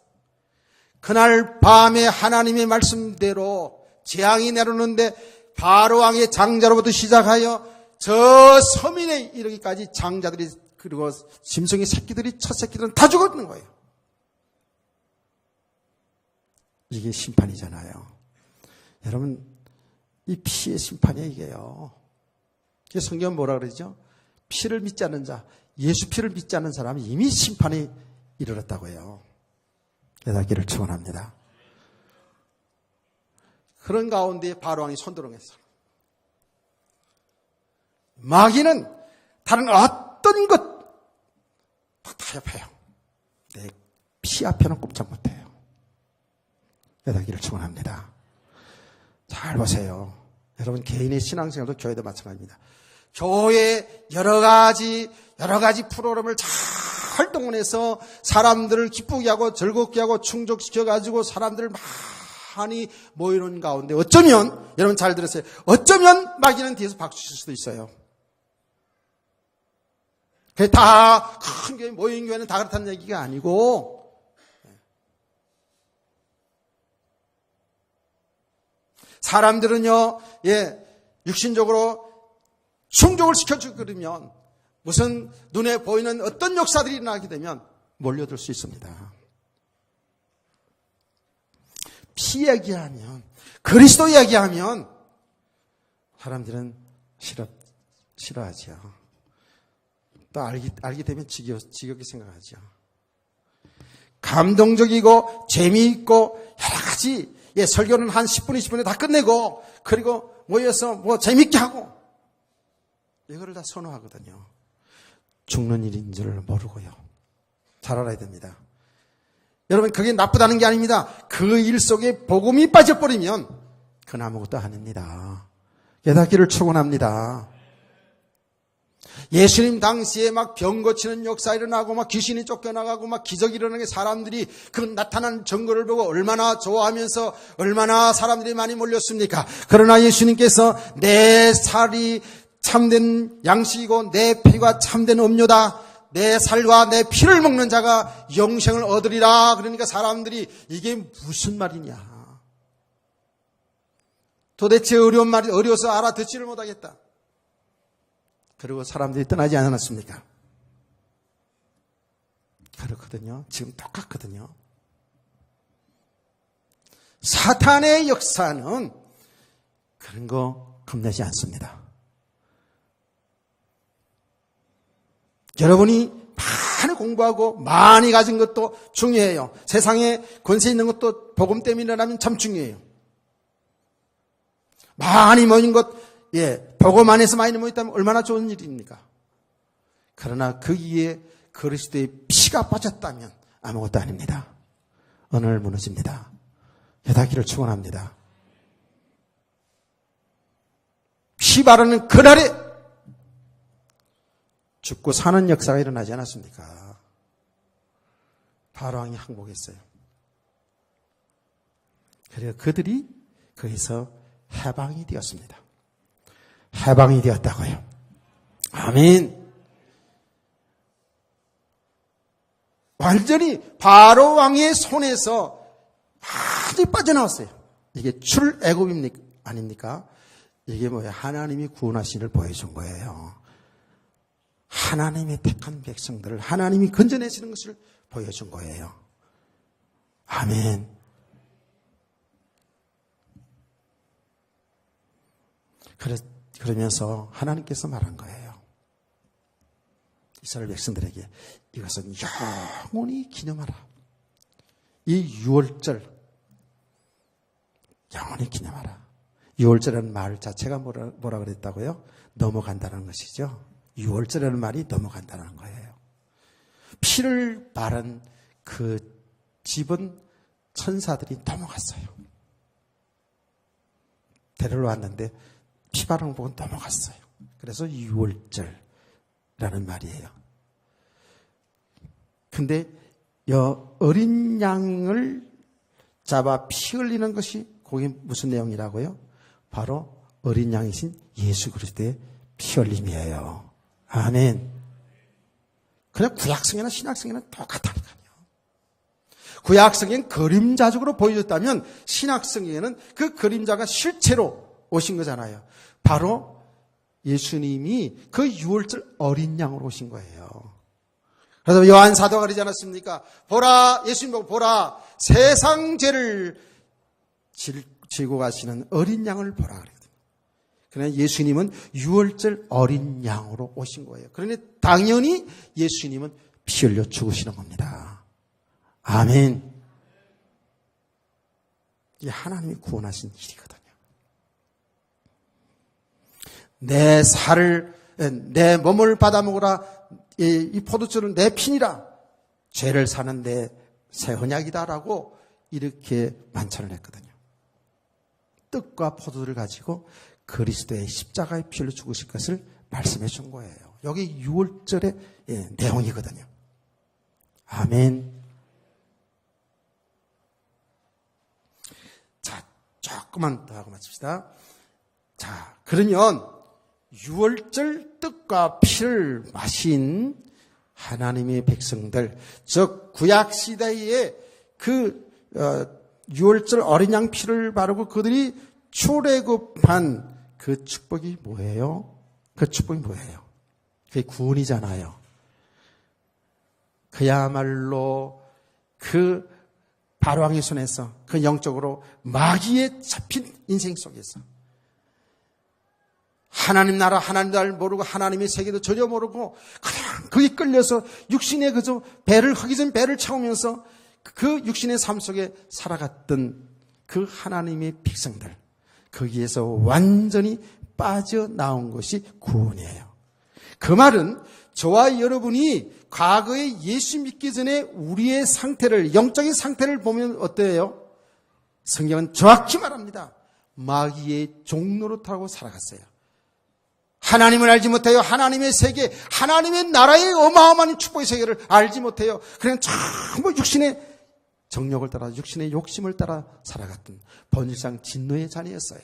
그날 밤에 하나님의 말씀대로 재앙이 내려오는데 바로 왕의 장자로부터 시작하여 저 서민에 이르기까지 장자들이, 그리고 짐승의 새끼들이, 첫 새끼들은 다 죽었는 거예요. 이게 심판이잖아요. 여러분, 이 피의 심판이에요, 이게요. 성경은 뭐라 그러죠? 피를 믿지 않는 자, 예수 피를 믿지 않는 사람은 이미 심판이 이르렀다고 해요. 깨닫기를 축원합니다. 그런 가운데 바로왕이 손드렁했어. 마귀는 다른 어떤 것 다 타협해요. 내 피 앞에는 꼼짝 못해요. 깨닫기를 축원합니다. 잘 보세요. 여러분, 개인의 신앙생활도 교회도 마찬가지입니다. 교회 여러 가지 프로그램을 잘 동원해서 사람들을 기쁘게 하고 즐겁게 하고 충족시켜가지고 사람들을 많이 모이는 가운데 어쩌면, 여러분 잘 들으세요, 어쩌면 마귀는 뒤에서 박수 칠 수도 있어요. 그게 다 큰 교회, 모인 교회는 다 그렇다는 얘기가 아니고, 사람들은요, 육신적으로 충족을 시켜주고 그러면 무슨 눈에 보이는 어떤 역사들이 일어나게 되면 몰려들 수 있습니다. 피 이야기하면, 그리스도 이야기하면 사람들은 싫어하죠. 또 알게 되면 지겹게 생각하죠. 감동적이고 재미있고 여러 가지, 설교는 한 10분, 20분에 다 끝내고, 그리고 모여서 재밌게 하고, 이거를 다 선호하거든요. 죽는 일인 줄 모르고요. 잘 알아야 됩니다. 여러분, 그게 나쁘다는 게 아닙니다. 그 일 속에 복음이 빠져버리면 그건 아무것도 아닙니다. 깨닫기를 축원합니다. 예수님 당시에 막 병 고치는 역사 일어나고 막 귀신이 쫓겨나가고 막 기적이 일어나게 사람들이 그 나타난 증거를 보고 얼마나 좋아하면서 얼마나 사람들이 많이 몰렸습니까? 그러나 예수님께서 내 살이 참된 양식이고 내 피가 참된 음료다. 내 살과 내 피를 먹는 자가 영생을 얻으리라. 그러니까 사람들이 이게 무슨 말이냐. 도대체 어려운 말이 어려워서 알아듣지를 못하겠다. 그리고 사람들이 떠나지 않았습니까? 그렇거든요. 지금 똑같거든요. 사탄의 역사는 그런 거 겁내지 않습니다. 여러분이 많이 공부하고 많이 가진 것도 중요해요. 세상에 권세 있는 것도 복음 때문에 일어나면 참 중요해요. 많이 모인 것, 복음 안에서 많이 모였다면 얼마나 좋은 일입니까? 그러나 거기에 그리스도의 피가 빠졌다면 아무것도 아닙니다. 오늘 무너집니다. 여닫기를 축원합니다. 피 바르는 그날에 죽고 사는 역사가 일어나지 않았습니까? 바로왕이 항복했어요. 그래서 그들이 거기서 해방이 되었습니다. 해방이 되었다고요. 아멘. 완전히 바로왕의 손에서 많이 빠져나왔어요. 이게 출애굽입니까? 아닙니까? 이게 뭐예요? 하나님이 구원하시를 보여준 거예요. 하나님의 택한 백성들을 하나님이 건져내시는 것을 보여준 거예요. 아멘. 그러면서 하나님께서 말한 거예요. 이스라엘 백성들에게 이것은 영원히 기념하라. 이 유월절 영원히 기념하라. 유월절이라는 말 자체가 뭐라 그랬다고요? 넘어간다는 것이죠. 유월절이라는 말이 넘어간다는 거예요. 피를 바른 그 집은 천사들이 넘어갔어요. 데리러 왔는데 피 바른 복은 넘어갔어요. 그래서 유월절이라는 말이에요. 근데 어린 양을 잡아 피 흘리는 것이 그게 무슨 내용이라고요? 바로 어린 양이신 예수 그리스도의 피 흘림이에요. 아멘. 그냥 구약성이나 신약성에는 똑같다니까요. 구약성에는 그림자적으로 보여줬다면 신약성에는 그 그림자가 실체로 오신 거잖아요. 바로 예수님이 그 유월절 어린 양으로 오신 거예요. 그래서 요한 사도가 그러지 않았습니까? 보라, 예수님 보고 보라, 세상 죄를 지고 가시는 어린 양을 보라 그랬거든요. 그러나 예수님은 유월절 어린 양으로 오신 거예요. 그러니 당연히 예수님은 피 흘려 죽으시는 겁니다. 아멘. 이게 하나님이 구원하신 일이거든요. 내 몸을 받아먹으라. 이 포도주는 내 피니라. 죄를 사는데 새 언약이다라고 이렇게 만찬을 했거든요. 떡과 포도를 가지고 그리스도의 십자가의 피를 죽으실 것을 말씀해 준 거예요. 여기 6월절의 내용이거든요. 아멘. 자, 조금만 더 하고 마칩시다. 자, 그러면 6월절 떡과 피를 마신 하나님의 백성들, 즉 구약시대에 그 6월절 어린 양 피를 바르고 그들이 출애굽한 그 축복이 뭐예요? 그 축복이 뭐예요? 그게 구원이잖아요. 그야말로 그 바로왕의 손에서 그 영적으로 마귀에 잡힌 인생 속에서 하나님 나라, 하나님 나라를 모르고 하나님의 세계도 전혀 모르고 그냥 거기 끌려서 육신의 그저 배를 허기진 배를 채우면서 그 육신의 삶 속에 살아갔던 그 하나님의 백성들, 거기에서 완전히 빠져나온 것이 구원이에요. 그 말은 저와 여러분이 과거에 예수 믿기 전에 우리의 상태를, 영적인 상태를 보면 어때요? 성경은 정확히 말합니다. 마귀의 종노릇하고 살아갔어요. 하나님을 알지 못해요. 하나님의 세계, 하나님의 나라의 어마어마한 축복의 세계를 알지 못해요. 그냥 전부 육신의 정욕을 따라, 육신의 욕심을 따라 살아갔던 본질상 진노의 자녀였어요.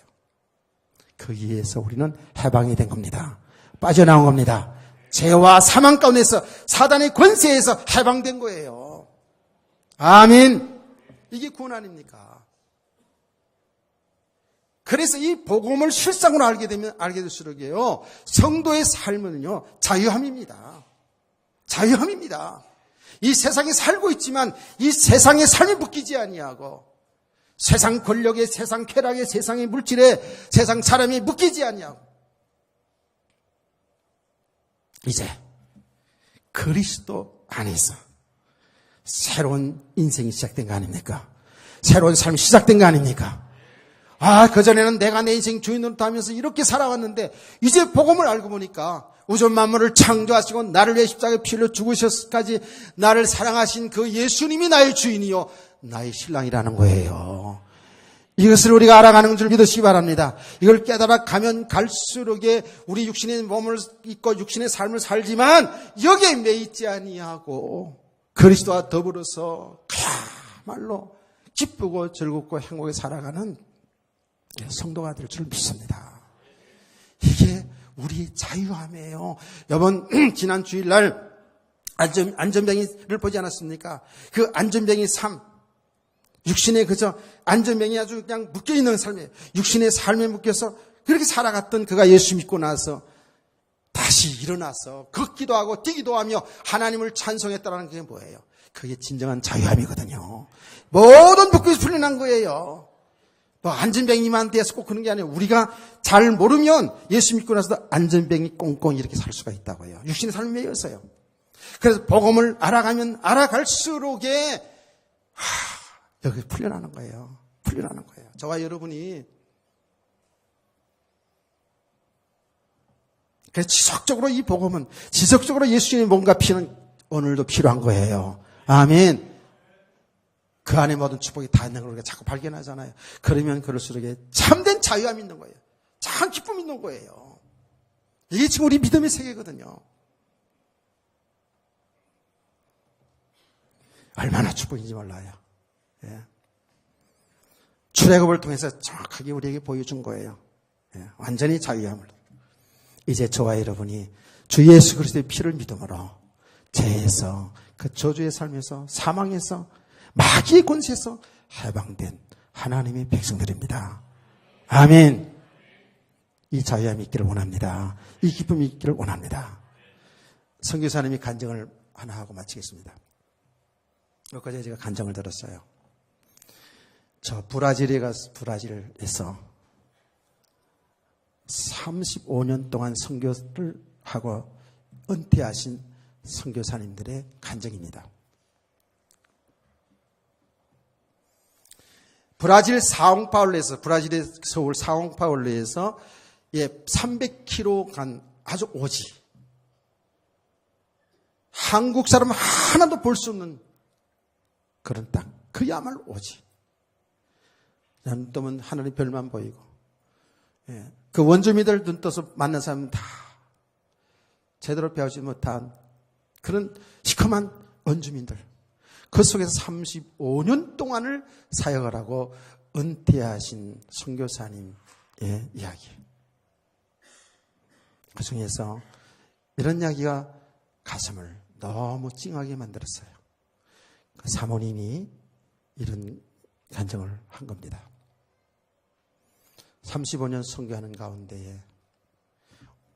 거기에서 우리는 해방이 된 겁니다. 빠져나온 겁니다. 죄와 사망 가운데서 사단의 권세에서 해방된 거예요. 아멘. 이게 구원 아닙니까? 그래서 이 복음을 실상으로 알게 될수록이요, 성도의 삶은요, 자유함입니다. 자유함입니다. 이 세상에 살고 있지만 이 세상의 삶이 묶이지 아니하고, 세상 권력에, 세상 쾌락에, 세상의 물질에, 세상 사람이 묶이지 아니하고, 이제 그리스도 안에서 새로운 인생이 시작된 거 아닙니까? 새로운 삶이 시작된 거 아닙니까? 그전에는 내가 내 인생 주인으로 하면서 이렇게 살아왔는데, 이제 복음을 알고 보니까 우주 만물을 창조하시고 나를 위해 십자가에 피 흘려 죽으셨까지 나를 사랑하신 그 예수님이 나의 주인이요, 나의 신랑이라는 거예요. 이것을 우리가 알아가는 줄 믿으시기 바랍니다. 이걸 깨달아 가면 갈수록에 우리 육신의 몸을 입고 육신의 삶을 살지만 여기에 매이지 아니하고 그리스도와 더불어서 그야말로 기쁘고 즐겁고 행복하게 살아가는 성도가 될 줄 믿습니다. 이게 우리 자유함이에요. 이번 지난 주일날 안전뱅이를 보지 않았습니까? 그 안전뱅이 삶, 육신에 그저 안전뱅이 아주 그냥 묶여있는 삶이에요. 육신의 삶에 묶여서 그렇게 살아갔던 그가 예수 믿고 나서 다시 일어나서 걷기도 하고 뛰기도 하며 하나님을 찬송했다는 게 뭐예요? 그게 진정한 자유함이거든요. 모든 묶임이 풀려난 거예요. 또 안전뱅이만 돼서 꼭 그런 게 아니에요. 우리가 잘 모르면 예수 믿고 나서도 안전뱅이 꽁꽁 이렇게 살 수가 있다고요. 육신의 삶이 매였어요. 그래서 복음을 알아가면 알아갈수록에 여기 풀려나는 거예요. 풀려나는 거예요. 저와 여러분이 그래서 지속적으로 이 복음은, 지속적으로 예수님의 몸과 피는 오늘도 필요한 거예요. 아멘. 그 안에 모든 축복이 다 있는 걸 우리가 자꾸 발견하잖아요. 그러면 그럴수록 참된 자유함이 있는 거예요. 참 기쁨이 있는 거예요. 이게 지금 우리 믿음의 세계거든요. 얼마나 축복인지 몰라요. 예. 출애굽을 통해서 정확하게 우리에게 보여준 거예요. 예. 완전히 자유함을. 이제 저와 여러분이 주 예수 그리스도의 피를 믿음으로 죄에서, 그 저주의 삶에서, 사망에서, 마귀의 권세에서 해방된 하나님의 백성들입니다. 아멘. 이 자유함이 있기를 원합니다. 이 기쁨이 있기를 원합니다. 선교사님이 간증을 하나 하고 마치겠습니다. 엊그제 제가 간증을 들었어요. 저 브라질에서 35년 동안 선교를 하고 은퇴하신 선교사님들의 간증입니다. 브라질의 서울 사옹파울루에서 300km 간 아주 오지, 한국 사람 하나도 볼 수 없는 그런 땅, 그야말로 오지. 눈 뜨면 하늘의 별만 보이고, 그 원주민들 눈 떠서 만난 사람은 다 제대로 배우지 못한 그런 시커먼 원주민들, 그 속에서 35년 동안을 사역을 하고 은퇴하신 선교사님의 이야기. 그 중에서 이런 이야기가 가슴을 너무 찡하게 만들었어요. 그 사모님이 이런 간증을 한 겁니다. 35년 선교하는 가운데에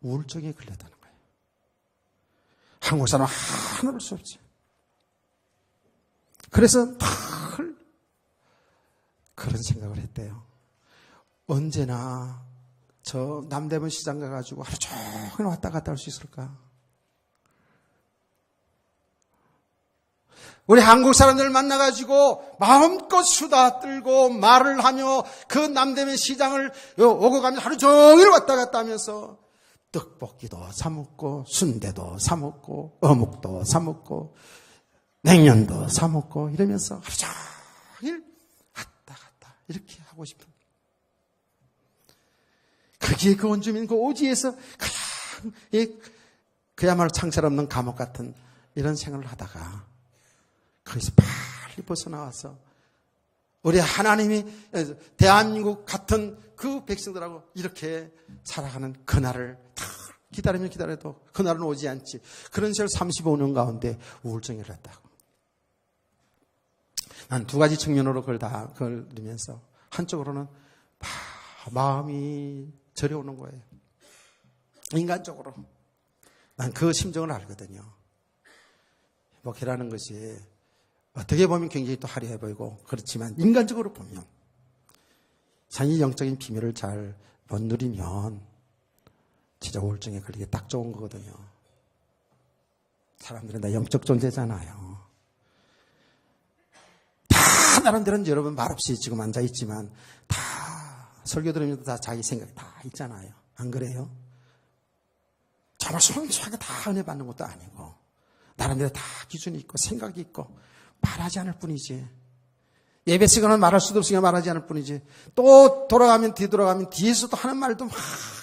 우울증에 걸렸다는 거예요. 한국 사람 하나 볼 수 없지. 그래서 늘 그런 생각을 했대요. 언제나 저 남대문 시장 가가지고 하루 종일 왔다 갔다 할 수 있을까? 우리 한국 사람들 만나가지고 마음껏 수다 떨고 말을 하며 그 남대문 시장을 오고 가면서 하루 종일 왔다 갔다 하면서 떡볶이도 사 먹고 순대도 사 먹고 어묵도 사 먹고 냉면도 사 먹고 이러면서 하루 종일 왔다 갔다 이렇게 하고 싶은, 거기에 그 원주민 그 오지에서 그냥 그야말로 창살 없는 감옥 같은 이런 생활을 하다가 거기서 빨리 벗어나와서 우리 하나님이 대한민국 같은 그 백성들하고 이렇게 살아가는 그날을 다 기다리면 기다려도 그날은 오지 않지. 그런 세월 35년 가운데 우울증이 일어났다고. 난 두 가지 측면으로 그걸 다 걸으면서, 한쪽으로는 마음이 저려오는 거예요. 인간적으로. 난 그 심정을 알거든요. 목회라는 것이 어떻게 보면 굉장히 또 화려해 보이고 그렇지만 인간적으로 보면 자기 영적인 비밀을 잘 못 누리면 진짜 우울증에 걸리기 딱 좋은 거거든요. 사람들은 다 영적 존재잖아요. 다 나름대로는 여러분 말없이 지금 앉아있지만 다 설교 들으면서 다 자기 생각 다 있잖아요. 안 그래요? 정말 순수하게 다 은혜 받는 것도 아니고 나름대로 다 기준이 있고 생각이 있고 말하지 않을 뿐이지. 예배 시간은 말할 수도 없으니까 말하지 않을 뿐이지. 또 뒤돌아가면 뒤에서도 하는 말도 막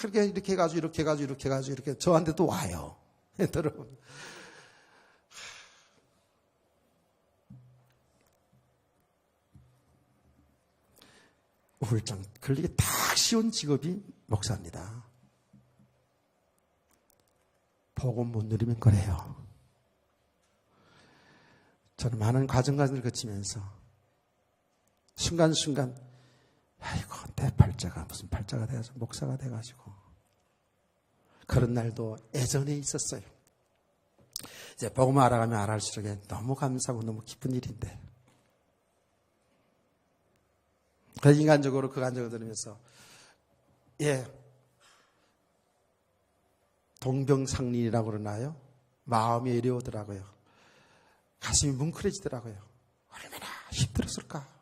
이렇게 해가지고 이렇게 저한테도 와요. 여러분. 우울증 걸리기 딱 쉬운 직업이 목사입니다. 복음 못 누리면 그래요. 저는 많은 과정을 거치면서 순간순간 아이고 내 팔자가 무슨 팔자가 돼가지고 목사가 돼가지고 그런 날도 예전에 있었어요. 이제 복음을 알아가면 알아갈수록 너무 감사하고 너무 기쁜 일인데 그 인간적으로 그 간증을 들으면서 동병상련이라고 그러나요? 마음이 어려우더라고요. 가슴이 뭉클해지더라고요. 얼마나 힘들었을까?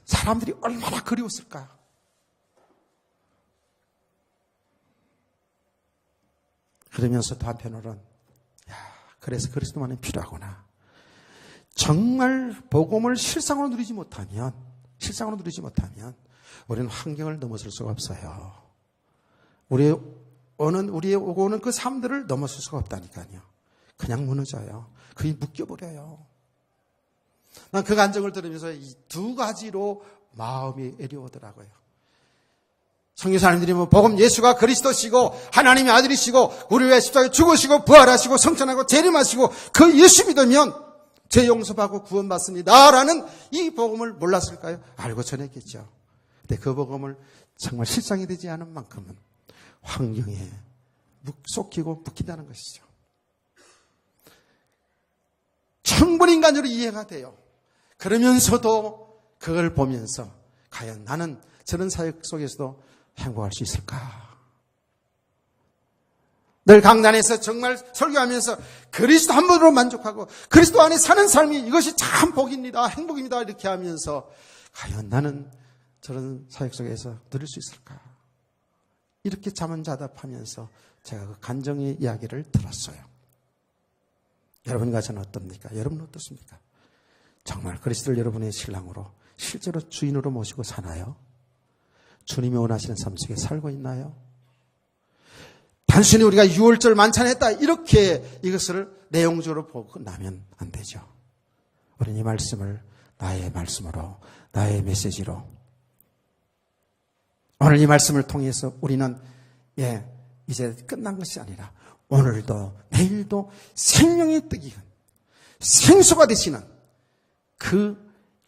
사람들이 얼마나 그리웠을까? 그러면서도 한편으로는 그래서 그리스도만이 필요하구나. 정말 복음을 실상으로 누리지 못하면 우리는 환경을 넘어설 수가 없어요. 우리의 오고 오는 그 삶들을 넘어설 수가 없다니까요. 그냥 무너져요. 그게 묶여버려요. 난 그 간증을 들으면서 이 두 가지로 마음이 어려우더라고요. 선교사님들이 복음 예수가 그리스도시고 하나님의 아들이시고 우리 위해 십자가에 죽으시고 부활하시고 성천하고 재림하시고 그 예수 믿으면 죄 용서받고 구원받습니다라는 이 복음을 몰랐을까요? 알고 전했겠죠. 근데 그 복음을 정말 실상이 되지 않은 만큼은 환경에 쏙히고 묶인다는 것이죠. 충분히 인간적으로 이해가 돼요. 그러면서도 그걸 보면서 과연 나는 저런 사역 속에서도 행복할 수 있을까? 늘 강단에서 정말 설교하면서 그리스도 한 분으로 만족하고 그리스도 안에 사는 삶이 이것이 참 복입니다. 행복입니다. 이렇게 하면서 과연 나는 저런 사역 속에서 누릴 수 있을까? 이렇게 자문자답하면서 제가 그 간증의 이야기를 들었어요. 여러분과 저는 어떻습니까? 여러분은 어떻습니까? 정말 그리스도를 여러분의 신랑으로 실제로 주인으로 모시고 사나요? 주님이 원하시는 삶 속에 살고 있나요? 단순히 우리가 6월절 만찬했다 이렇게 이것을 내용적으로 보고 나면 안 되죠. 우리는 이 말씀을 나의 말씀으로 나의 메시지로 오늘 이 말씀을 통해서 우리는 이제 끝난 것이 아니라 오늘도 내일도 생명의 떡이 생수가 되시는 그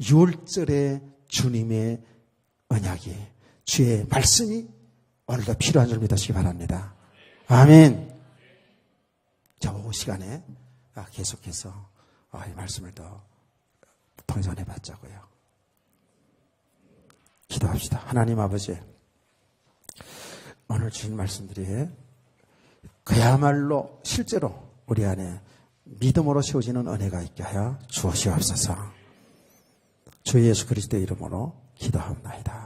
6월절의 주님의 언약이 주의 말씀이 오늘도 필요한 줄 믿으시기 바랍니다. 아멘. 저 시간에 계속해서 이 말씀을 더 통전해 받자고요. 기도합시다. 하나님 아버지, 오늘 주신 말씀들이 그야말로 실제로 우리 안에 믿음으로 세워지는 은혜가 있게 하여 주시옵소서. 주 예수 그리스도의 이름으로 기도합니다.